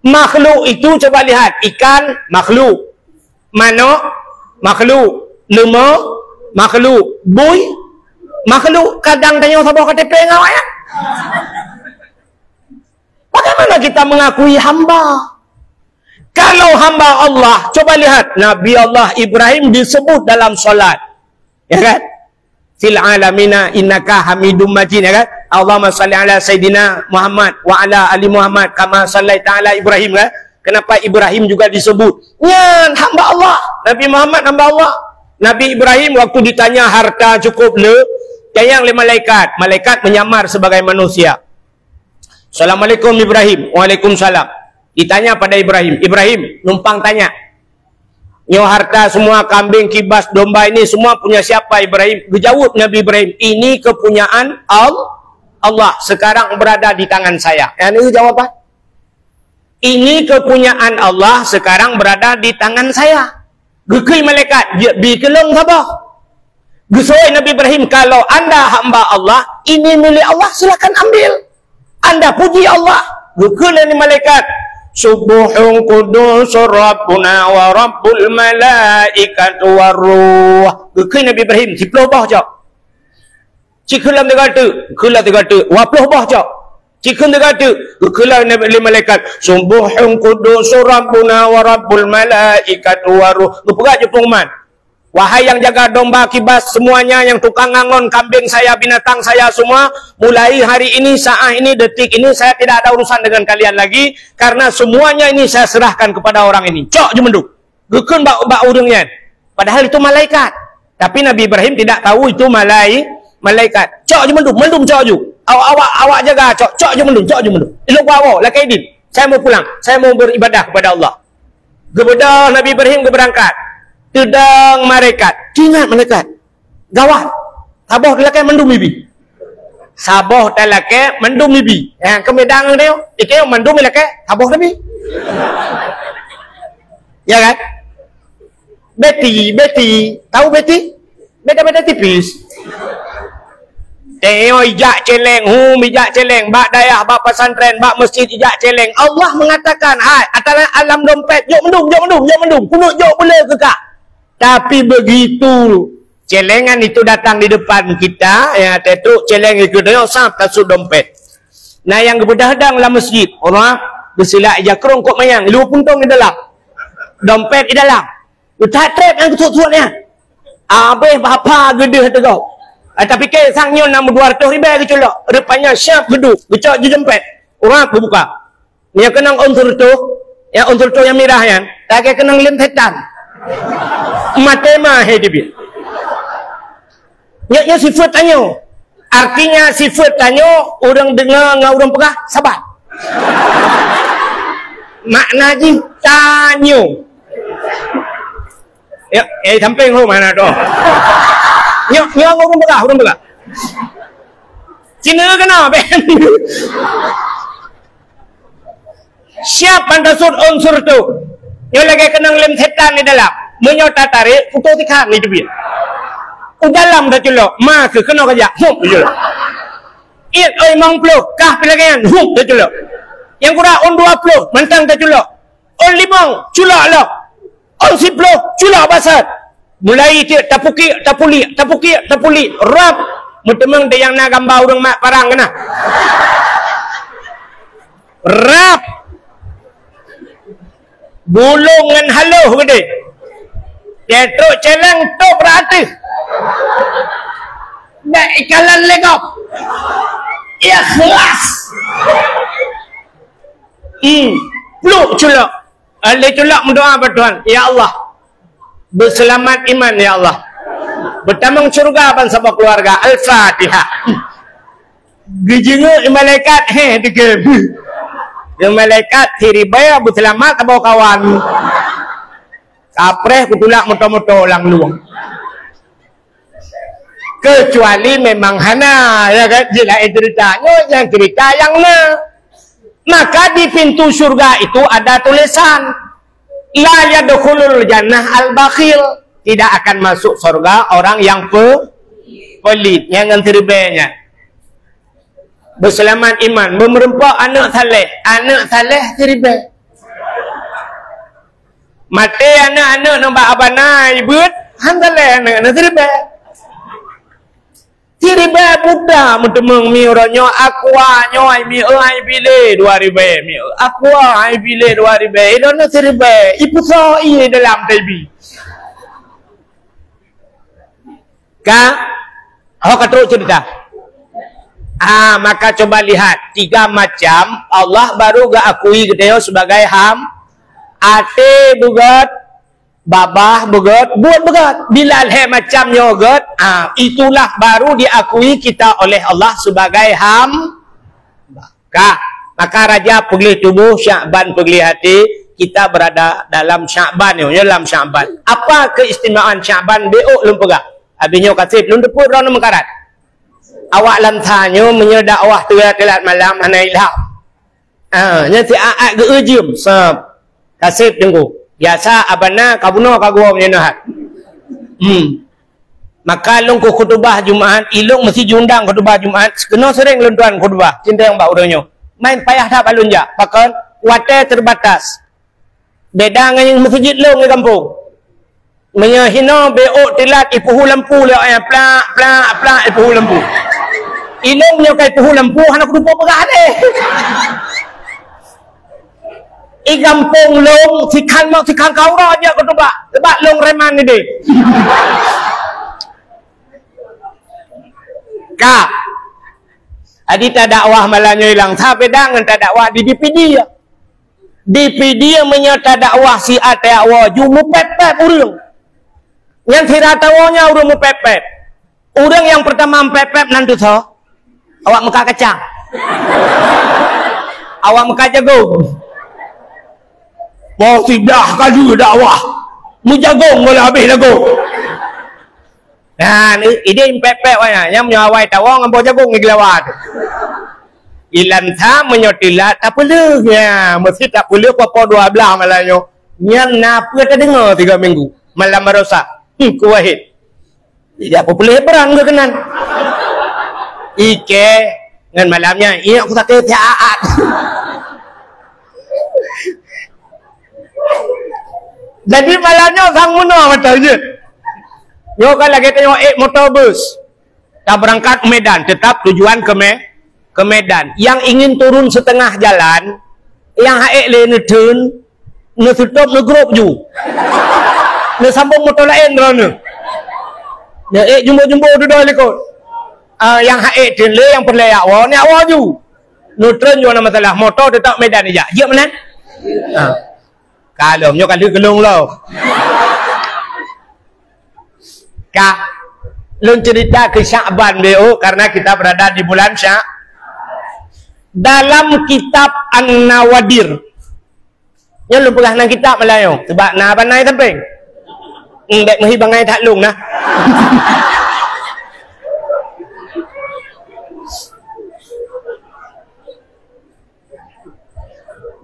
Makhluk itu coba lihat. Ikan, makhluk. Manok, makhluk. Lemah, makhluk. Bui, makhluk. Kadang tanya sabar KTP ngau ya. Bagaimana kita mengakui hamba? Kalau hamba Allah, coba lihat. Nabi Allah Ibrahim disebut dalam solat. Ya kan? Fil alamina innaka hamidum majid, ya kan? Allahumma salli ala Sayyidina Muhammad wa ala ali Muhammad kama sallaita ala Ibrahim, kan? Kenapa Ibrahim juga disebut? Nyan hamba Allah. Nabi Muhammad hamba Allah. Nabi Ibrahim waktu ditanya harta cukup le, tayang le malaikat. Malaikat menyamar sebagai manusia. Assalamualaikum Ibrahim. Waalaikumsalam. Ditanya pada Ibrahim. Ibrahim numpang tanya. Nyo harta semua kambing, kibas, domba ini semua punya siapa Ibrahim? Dijawab Nabi Ibrahim, ini kepunyaan Allah. Sekarang berada di tangan saya. Ini jawaban. Ini kepunyaan Allah sekarang berada di tangan saya. Gekui malaikat, dia bikelong sabah. Gesoi Nabi Ibrahim, kalau anda hamba Allah, ini milik Allah, silakan ambil. Anda puji Allah. Gekui ni malaikat. Subuhun kudus Rabbuna wa Rabbul malaikatu waruh. Gekui Nabi Ibrahim, ciploh bah jauh. Cikulam tiga tu, waploh bah jauh. Cikun tiga tu, gekulah Nabi malaikat. Subuhun kudus Rabbuna wa Rabbul malaikatu waruh. Lupa je pengumuman. Wahai yang jaga domba, kibas, semuanya yang tukang ngangon, kambing saya, binatang saya semua, mulai hari ini, saat ini, detik ini, saya tidak ada urusan dengan kalian lagi, karena semuanya ini saya serahkan kepada orang ini. Cok je menduk. Gekun bak urungnya. Padahal itu malaikat. Tapi Nabi Ibrahim tidak tahu itu malaikat. Cok je menduk, cok je. Awak jaga, cok je menduk. Elok bawa, lakai din. Saya mau pulang, saya mau beribadah kepada Allah. Kepada Nabi Ibrahim berangkat. Tudang malaikat, ingat malaikat, gawat. Saboh telake mendum bibi. Saboh telake mendum bibi. Yang kemedang dia, ikeu mendum telake, saboh bibi. Ya kan? Betty, tahu Betty? Beda-beda tipis. Teo ijak celeng, ijak celeng, bak dayah, bak pesantren, bak masjid ijak celeng. Allah mengatakan, hai, atas alam dompet, jok mendum. Kunuk jok boleh ke kak? Tapi begitu celengan itu datang di depan kita, ya tetuk celeng itu dia sap tasuk dompet. Nah yang kebedah-hedang dalam masjid, orang bersilak aja kerongkok mayang, lu puntung di dalam. Dompet di dalam. Utak trap yang ketuk-tuknya. Abeh bapa gede tu kau. Tapi ke sangnya nama 200 ribu ke colok. Rupanya siap geduk. Gecok je jempet. Orang berbuka. Yang kenang unsur tu. Yang unsur tu yang merah kan. Tak kenang lem setan. Mata mah dia. Ya sifat tanya. Artinya sifat tanya. Orang dengar dengan orang pegah. Sabar. Makna je tanya. Ya, samping tu mana tu? Nyok orang belah. Cina kena ben. Siapa tasud unsur tu? Nyok lagi kenang lem setan di dalam. Menyok tarik, putus tikar ni dia. Dalam dah culok, mak kena kerja. Hup culok. Iat oi mang puluh, kah pelagan. Hup dah culok. Yang kurang on 20, mentang dah culok. On 5, culok lah. On 10, culok basat. Mulai dia tapuli, rap. Mutemang dia yang nak gambar orang mak parang kena. Rap. Bulungan haluh gede. Dia truk celang tu berarti. Dak ikalan legop. Ikhlas. Peluk culak. Ali culak mendoa berdoa, ya Allah. Berselamat iman ya Allah. Bertamang syurga ban sabak keluarga. Al-Fatihah. Gejinga malaikat dikep. Yang malaikat hiribaya berselamat abau kawan. Kapreh kutulak moto-moto lang luang. Kecuali memang hana ya kan jila ceritanya yang cerita yang maka di pintu surga itu ada tulisan la yadkhulul jannah al-bakhil, tidak akan masuk surga orang yang pelit, yang ngantiribenya. Berselamat iman, memerempak anak saleh tiribe. Mati anak-anak nampak abana ibut, hantaleh anak tiribe. Tiribe budak mutemeng mi oronyo aqua nyoy mi ai bile 2000 mi aqua ai bile 2000 idono tiribe ipuso iye dalam TV ka kata cerita maka coba lihat 3 macam Allah baru gak akui gedeo sebagai ate bugat babah begat, buat begat. Bila macam yogat, itulah baru diakui kita oleh Allah sebagai maka Raja pergi tubuh, Sya'ban pergi hati, kita berada dalam Sya'ban dalam Sya'ban. Apa keistimewaan Sya'ban? Beok lum pegak. Habisnya kasih belum depur orang mengkarat. Awak lantanya menyedakwah telat malam hana ilham. Nya si aat geujum sep. Kasih tunggu. Biasa abana kabuno kagua menyenahat. Maka long ko khutbah Jumaat, ilong mesti diundang khutbah Jumaat. Kena sering luntuan khutbah. Cinta yang mbak urangnya. Main payah dah balun ja. Pakan wate terbatas. Beda dengan masjid long di kampung. Menyahina beok tilat ipuhu lampu le plak ipuhu lampu. Ilong nya kai ipuhu lampu hana khutbah pegah deh. Kampung long sikan kau aja kau coba sebab long reman ni deh. Kak, adita dakwah malahnya hilang. Tapi dengan tak dakwah di DPD ya. DPD yang menyata dakwah si dakwah jumu pepet urang. Yang tidak tahunya urang mu pepet. Urang yang pertama pepet nanti so. Awak muka kacang. Awak muka jagung. Mau tidak kaju dakwah. Mu jagung boleh habis lagu. Nah, ini pepek wanya. Yang menyawai tawang ambo jagung ni gelawat. Ilan tha menyotilat tak perlu ya. Mesti tak perlu apa 12 malahnya. Yang napa tak dengar 3 minggu. Malam merosak. Kuwahid. Tidak apa boleh berang ke kenan. Ike dengan malamnya. Ini aku tak kaya aat. Jadi malamnya sang muno macam je. Yo kan lagi tengok motor bus. Tak berangkat ke Medan, tetap tujuan ke Medan. Yang ingin turun setengah jalan, yang le turn, tutup grup ju. Sambung motor lain drone. Ya jumbo-jumbo duduk lekot. yang haid dele yang perlai awak ni awak ju. Nutren jo nama masalah motor tetap medan ni ja. Ya mana? Kalau nyo kali gelung lo. Kak lun cerita ke Sya'ban beo karena kita berada di bulan dalam kitab An-Nawadir. Yang lu pernah nang kitab Melayu. Sebab na banai samping. Dek mahi bangai tak lung nah.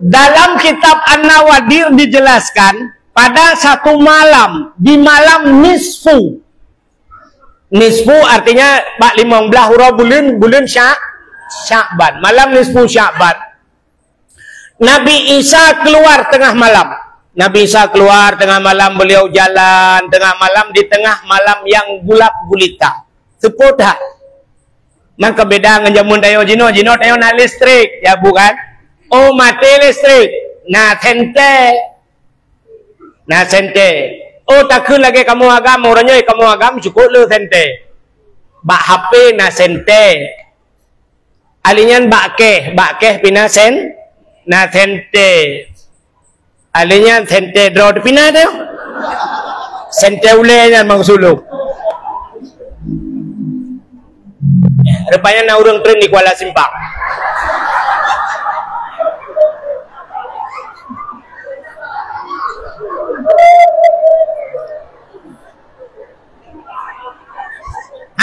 Dalam kitab An-Nawadir dijelaskan pada satu malam, di malam nisfu. Nisfu artinya 15 bulan Sya'ban. Malam nisfu Sya'ban. Nabi Isa keluar tengah malam. Nabi Isa keluar tengah malam, beliau jalan tengah malam di tengah malam yang gulap gulita. Seput tak? Maka beda dengan jamun tayo jino tayo na listrik, ya bukan? Oh mati listrik. Na sente. Oh takun lagi kamu agam, orangnya kamu agam cukup le sente. Bak HP na sente. Alinyan bakeh pina na sente. Alinyan sente draw pina tayo. Sente ule nya mangsuluk. Rupanya na urang tren di Kuala Simpang.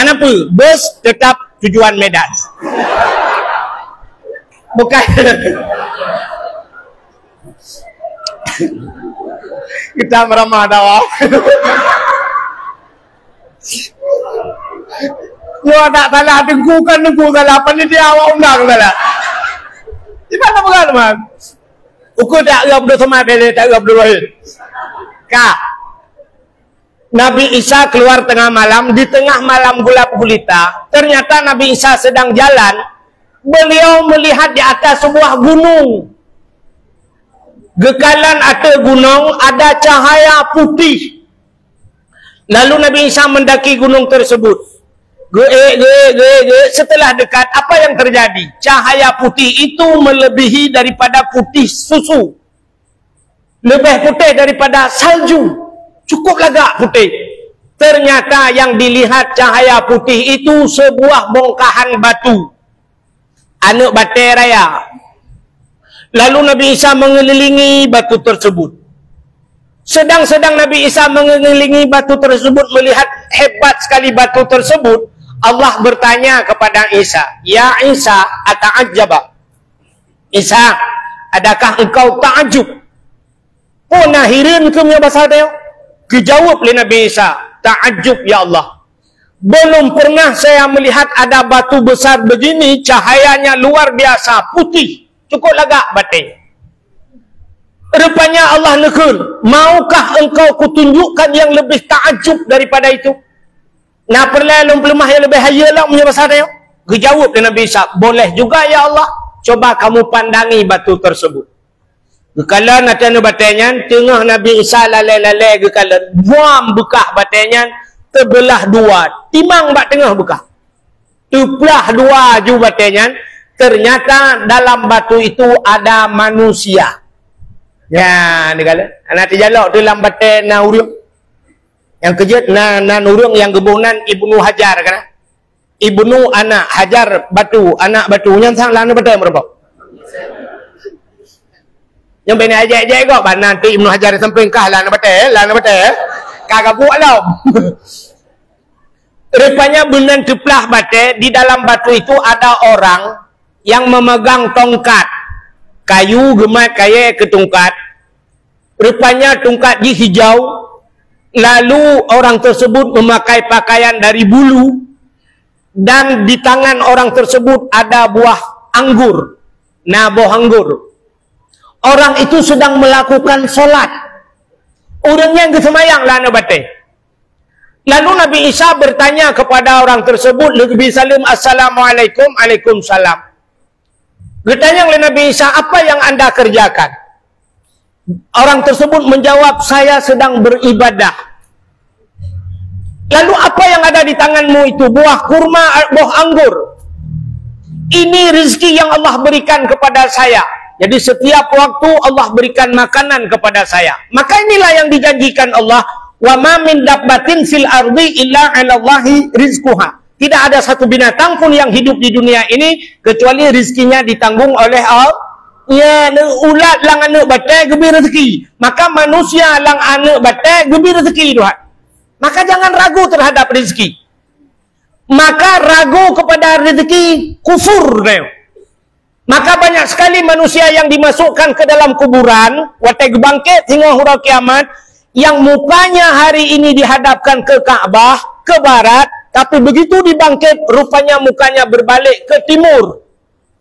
Kenapa? Bus tetap tujuan Medan. Bukan. Kita meramah dakwah. Yo tak salah dengkukan salah panitia awak undang salah. Di mana bukan man? Ukur tak ngap do sama bele tak ngap do rohit. Kak. Nabi Isa keluar tengah malam, di tengah malam gulap gulita. Ternyata Nabi Isa sedang jalan. Beliau melihat di atas sebuah gunung. Gekalan atas gunung ada cahaya putih. Lalu Nabi Isa mendaki gunung tersebut. Setelah dekat, apa yang terjadi? Cahaya putih itu melebihi daripada putih susu. Lebih putih daripada salju. Cukup lagak putih. Ternyata yang dilihat cahaya putih itu sebuah bongkahan batu. Anak batai raya. Lalu Nabi Isa mengelilingi batu tersebut. Sedang Nabi Isa mengelilingi batu tersebut, melihat hebat sekali batu tersebut, Allah bertanya kepada Isa, "Ya Isa, ata'ajjaba?" Isa, adakah engkau ta'ajub? Oh, nahirin ke punya bahasa dia? Dijawab oleh Nabi Isa, "Ta'ajub ya Allah. Belum pernah saya melihat ada batu besar begini, cahayanya luar biasa, putih. Cukup lagak batin." Rupanya Allah nekul, "Maukah engkau kutunjukkan yang lebih ta'ajub daripada itu?" Nah, perlahan pelemah yang lebih haya lah punya bahasa dia. Dijawab oleh Nabi Isa, "Boleh juga ya Allah. Coba kamu pandangi batu tersebut." Gekalan atau batanya, tengah Nabi Isa lalai-lalai gekalan, buam bekah batanya, terbelah dua, timang bat tengah bekah. Terbelah dua ju batanya, ternyata dalam batu itu ada manusia. Ya, ni kala. Anak tijalok dalam batai na urung. Yang kejut na urung yang gebunan Ibnu Hajar kan. Ibnu anak Hajar batu, anak batu yang sang lana batai berapa? Yang bini ajak-ajak kok, nanti Ibnu Hajar samping kah lana batai, kagak buat lah. Rupanya benar teplah batai, di dalam batu itu ada orang yang memegang tongkat. Kayu gemat kaya ke tongkat. Rupanya tongkat di hijau. Lalu orang tersebut memakai pakaian dari bulu. Dan di tangan orang tersebut ada buah anggur. Nah, buah anggur. Orang itu sedang melakukan solat. Orangnya yang kesemayang lah nabatai. Lalu Nabi Isa bertanya kepada orang tersebut, Nabi Salim, "Assalamualaikum." "Waalaikumsalam." Bertanya oleh Nabi Isa, "Apa yang anda kerjakan?" Orang tersebut menjawab, "Saya sedang beribadah." Lalu apa yang ada di tanganmu itu? Buah kurma, buah anggur. Ini rezeki yang Allah berikan kepada saya. Jadi setiap waktu Allah berikan makanan kepada saya. Maka inilah yang dijanjikan Allah. Wa ma min dabbatin fil ardi illa 'ala Allahi rizquha. Tidak ada satu binatang pun yang hidup di dunia ini kecuali rezekinya ditanggung oleh Allah. Ya, ulat lang anak batai gebi rezeki. Maka manusia lang anak batai gebi rezeki Tuhan. Maka jangan ragu terhadap rezeki. Maka ragu kepada rezeki kufur. Maka banyak sekali manusia yang dimasukkan ke dalam kuburan, watai bangkit hingga huruf kiamat, yang mukanya hari ini dihadapkan ke Ka'bah, ke barat, tapi begitu dibangkit, rupanya mukanya berbalik ke timur.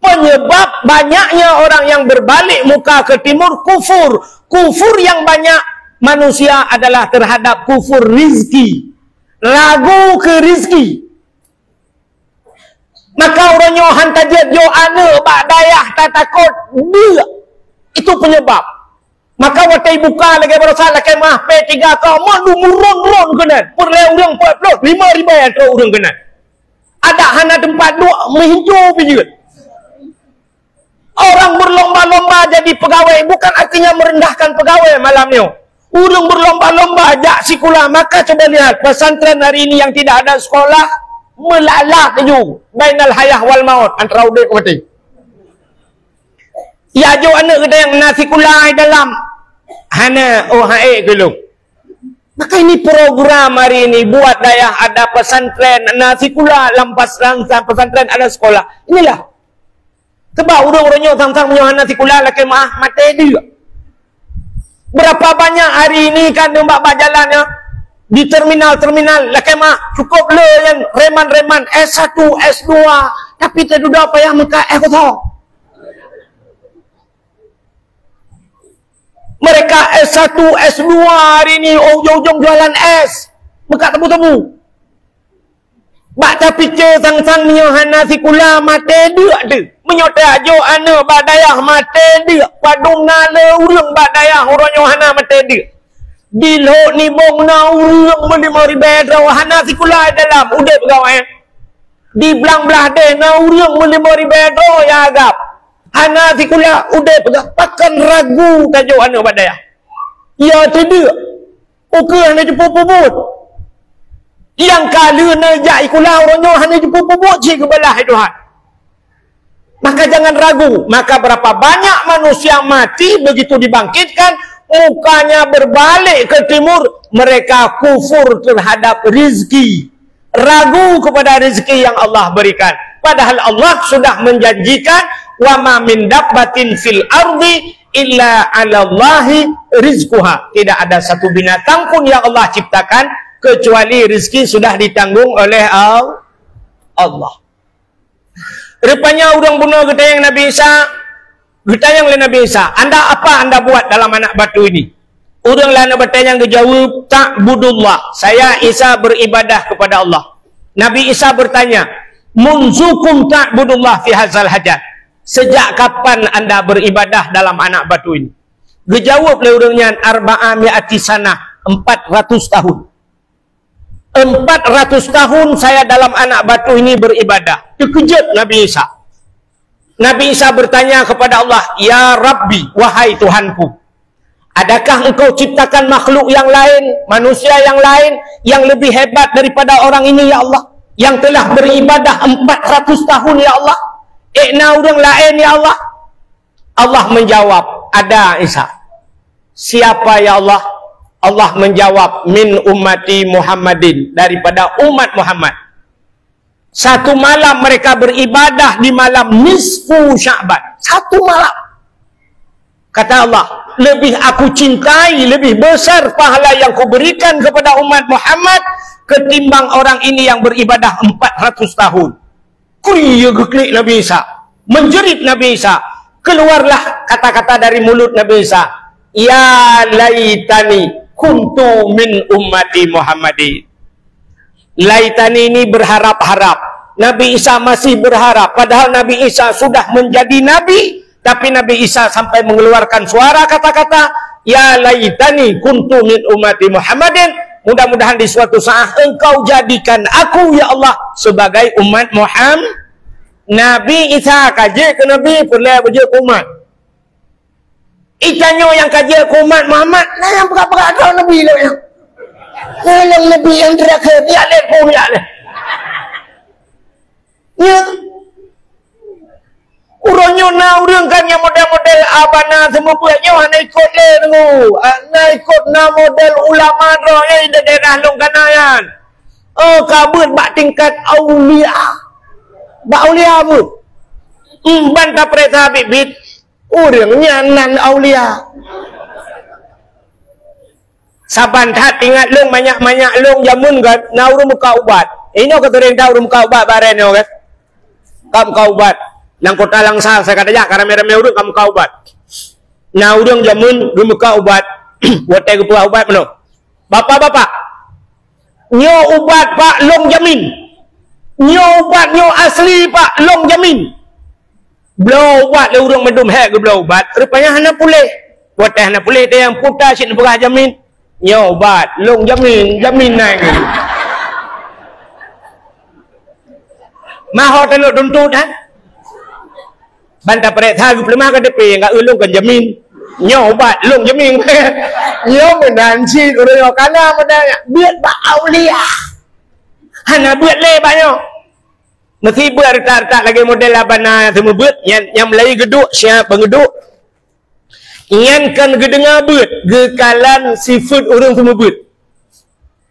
Penyebab banyaknya orang yang berbalik muka ke timur, kufur. Kufur yang banyak manusia adalah terhadap kufur rizki. Ragu ke rizki. Maka orangnya hantar dia anak bak dayah tak takut dia. Itu penyebab. Maka watai buka lagi berasa lagi mah P3 kau mandu murun kena. Perle urang 40 5 yang kau urang kena. Ada hana tempat dua menghijau bijut. Orang berlomba-lomba jadi pegawai bukan artinya merendahkan pegawai malam ni. Urang berlomba-lomba ajak sekolah. Maka coba lihat pesantren hari ini yang tidak ada sekolah melalak ju bainal hayah wal maut antara udah mati. Ya jo anak kita yang nasi kulai dalam hana OHE dulu. Maka ini program hari ini buat daya ada pesantren nasi kulai lampas rangsa pesantren ada sekolah. Inilah. Sebab orang-orangnya sang-sang punya nasi kulai laki maah mati dia. Berapa banyak hari ini kan mbak jalannya di terminal-terminal laki mah cukup le yang reman-reman S1, S2 tapi tak duduk apa yang mereka tahu. Mereka S1, S2 hari ini ujung-ujung jualan S. Mereka temu-temu. Bak tapi ce sang-sang nyohana sikula mate dia tu. Menyota jo ana badayah mate dia. Padung nale urang badayah orang nyohana mate dia. Bilo ni bong na urang melimari bedra wahana sikula dalam udah pegawai. Di belang-belah deh na urang melimari bedra ya agap. Hana sikula udah pegawai. Pakan ragu tajo ana badayah. Ya tidak. Okey hana ceput-puput. Yang kala na jai kula orangnya hana ceput-puput cik kebelah Tuhan. Maka jangan ragu. Maka berapa banyak manusia mati begitu dibangkitkan mukanya berbalik ke timur, mereka kufur terhadap rizki, ragu kepada rizki yang Allah berikan. Padahal Allah sudah menjanjikan wa ma min dabbatin fil ardi illa 'ala Allahi rizquha. Tidak ada satu binatang pun yang Allah ciptakan kecuali rizki sudah ditanggung oleh Allah. Rupanya orang bunuh kita yang Nabi Isa. Bertanya oleh Nabi Isa, apa anda buat dalam anak batu ini? Orang lain bertanya yang dijawab, ta'budullah. Saya Isa beribadah kepada Allah. Nabi Isa bertanya, munzukum ta'budullah fi hazal hajat. Sejak kapan anda beribadah dalam anak batu ini? Dijawab oleh orangnya, arba'ami'ati sanah, 400 tahun. 400 tahun saya dalam anak batu ini beribadah. Terkejut Nabi Isa. Nabi Isa bertanya kepada Allah, ya Rabbi, wahai Tuhanku, adakah engkau ciptakan makhluk yang lain, manusia yang lain, yang lebih hebat daripada orang ini ya Allah, yang telah beribadah 400 tahun ya Allah, orang lain ya Allah? Allah menjawab, ada Isa. Siapa ya Allah? Allah menjawab, min ummati Muhammadin, daripada umat Muhammad. Satu malam mereka beribadah di malam nisfu Sya'ban. Satu malam. Kata Allah, lebih aku cintai, lebih besar pahala yang kuberikan kepada umat Muhammad ketimbang orang ini yang beribadah 400 tahun. Kriya geklik Nabi Isa. Menjerit Nabi Isa. Keluarlah kata-kata dari mulut Nabi Isa. Ya laitani kuntu min ummati Muhammadin. Laitani ini berharap-harap. Nabi Isa masih berharap. Padahal Nabi Isa sudah menjadi Nabi. Tapi Nabi Isa sampai mengeluarkan suara kata-kata. Ya laitani kuntu min ummati Muhammadin. Mudah-mudahan di suatu saat engkau jadikan aku ya Allah sebagai umat Muhammad. Nabi Isa kaji ke Nabi pula berje umat. Ikannya yang kaji ke umat Muhammad, nah yang perak-perak kau Nabi lah yang. Kalau Nabi yang terakhir, ya leh pun ya leh. Ya. Urangnya na urang kan yang model-model abana semua punya ana ikut le tu. Ana ikut na model ulama ro yang di daerah long kanayan. Oh kabut bak tingkat aulia. Bak aulia bu. Bantah perintah bibit urangnya nan aulia. Saban tak ingat long banyak-banyak long jamun kan na urang muka ubat. Ini kata rentau urang muka ubat bareno kan. Kam kau ubat. Nang kota langsal saya kata ya karena merah-merah urang kamu kau ubat. Nah urang jamun rumah ubat. Watai ke buah ubat penuh. Bapak-bapak. Nyo ubat pak long jamin. Nyo ubat nyo asli pak long jamin. Belau ubat le urang medum hek ke belau ubat. Rupanya hana pulih. Watai hana pulih dia yang putar sik berah jamin. Nyo ubat long jamin. Jamin nang. Maho teluk tuntut ha. Bantah perek thagu pelemah ke depan enggak ulung kan jamin. Nyo ubat long jamin. Nyo menanci urang kana modalnya. Biat ba aulia. Hana buat le banyak. Mesti buat retak-retak lagi model abana semua buat yang Melayu geduk siapa pengeduk. Ian kan gedengar buat gekalan seafood urang semua buat.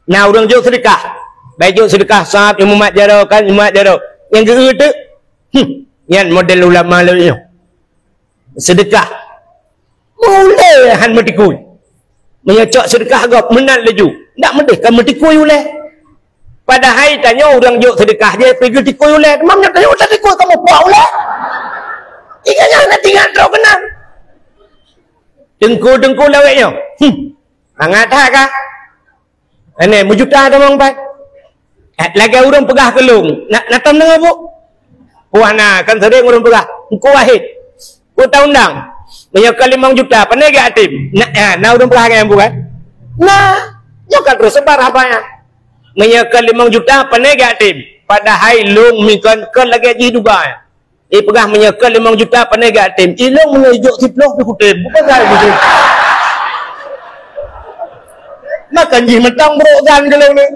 Nah urang jauh sedekah. Baik jauh sedekah sahab yang umat jaro kan umat jaro. Yang geut tu yang model ulama lalu sedekah mulai han metikui menyocok sedekah agak menang laju tak medih kan metikui oleh padahal tanya orang juk sedekah dia pergi tikui oleh mamnya tanya tak tikui kamu buat oleh ikanya nak tinggal terus kenal dengku laweknya hangat tak kah ini mujuta ada orang baik lagi orang pegah kelung nak tam dengan bu wah nah kan sering orang pegah engkau wahid ku tahu undang menyokal 5 juta pandai gak tim nah orang pegah yang bukan nah nyokal terus sebar apanya menyokal 5 juta pandai gak tim padahal long mikon kan lagi haji juga pegah menyokal 5 juta pandai gak tim ilong mengejuk siploh di kutim bukan saya betul makan gì mà trong bộ gan cái lâu này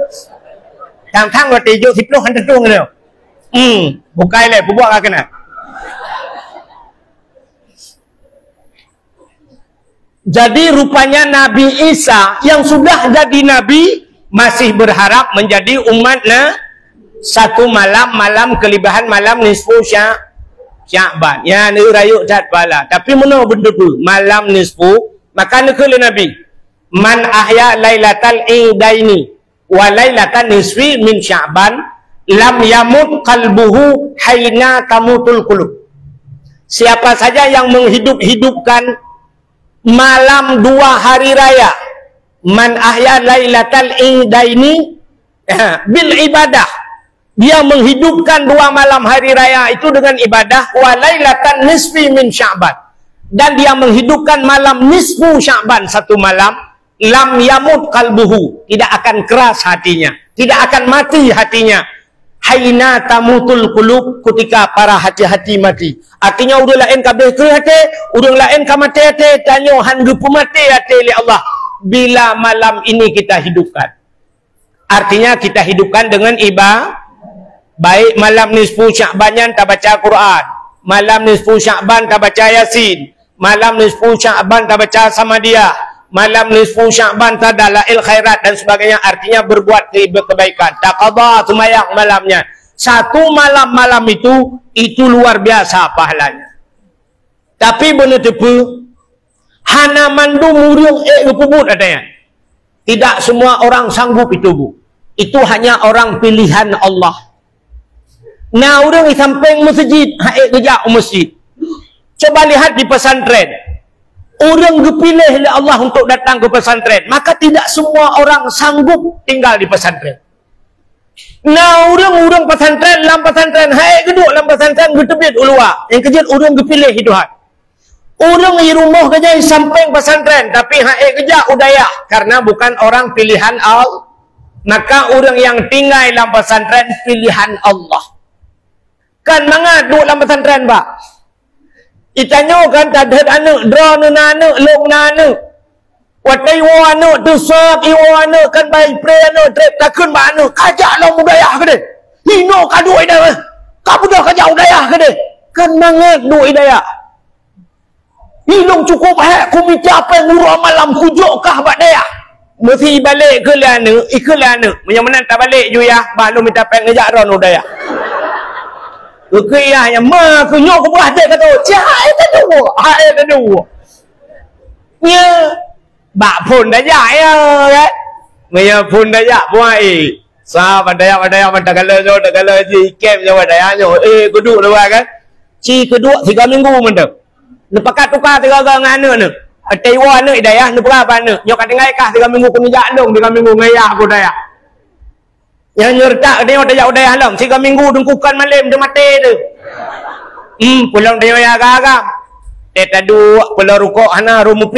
thằng thang và tỷ vô thịt lô hắn trung rồi bukai le buat apa kena. Jadi rupanya Nabi Isa yang sudah jadi Nabi masih berharap menjadi umatnya satu malam kelibahan malam nisfu Sya'ban. Ya ni rayuk dat bala. Tapi mana benda tu malam nisfu maka nak le Nabi. Man ahya lailatal idaini wa lailatan nisfi min Sya'ban lam yamut qalbuhu haina tamutul qulub. Siapa saja yang menghidup-hidupkan malam 2 hari raya, man ahya lailatal idaini bil ibadah, dia menghidupkan 2 malam hari raya itu dengan ibadah, wa lailatan nisfi min Sya'ban, dan dia menghidupkan malam nisfu Sya'ban 1 malam, lam yamut qalbuhu, tidak akan keras hatinya, tidak akan mati hatinya, haina tamutul qulub, ketika para hati-hati mati. Artinya udah lain kabeh ke hati, udah lain ka mati hati, tanyo han gepu mati hati li Allah bila malam ini kita hidupkan. Artinya kita hidupkan dengan ibadah. Baik malam nisfu Sya'ban tak baca Quran, malam nisfu Sya'ban tak baca Yasin, malam nisfu Sya'ban tak baca Samadiyah, malam nisfu Sya'ban tak dalail khairat dan sebagainya, artinya berbuat kebaikan, taqadha sumayang malamnya. Satu malam itu luar biasa pahalanya. Tapi benar tepu hana mandu muriung gepubut adanya. Tidak semua orang sanggup itu bu. Itu hanya orang pilihan Allah. Nah orang di samping masjid kerja masjid. Coba lihat di pesantren. Orang dipilih oleh Allah untuk datang ke pesantren, maka tidak semua orang sanggup tinggal di pesantren. Nah, orang pesantren, dalam pesantren, geduk dalam pesantren, getebit ulua. Yang kejut, orang dipilih hidup. Orang di rumah kerja di samping pesantren, tapi kejak udaya, karena bukan orang pilihan Allah. Maka orang yang tinggal dalam pesantren pilihan Allah. Kan mangat duduk dalam pesantren pak. Itanya kan tak ada anak, draw nana, long nana. Watai wana tu sak iwana kan bayi pre anak trip takun mana kajak long budaya ke dia. Hino kadu ida. Kamu dah kajak budaya ke dia. Kan mangat duduk ida. Hilong cukup ku minta apa ngurau malam kujukkah bak dia. Mesti balik ke lana, ikhlas yang mana tak balik je ya. Balu minta apa ngejak ron budaya. Okey ya, yang ma ku nyok ku buah dia kata, "Cai tak dua, hai tak dua." Nya bak pun dah ya kan. Maya pun dah ya buai. Sa badaya mata kala jo dak kala ji kem jo badaya jo keduk dua kan. Ci kedua 3 minggu mendem. Lepas tukar 3 orang ngana ne. Taiwan ne daya ne berapa ne. Nyok katingai kah 3 minggu ku mijak long 3 minggu ngaya aku daya. Yang nyertak dia udah halam 3 minggu dengkukan malam dia mati tu. Pulang dia ya gagam. Dia tadu pulau rukuk hana rumu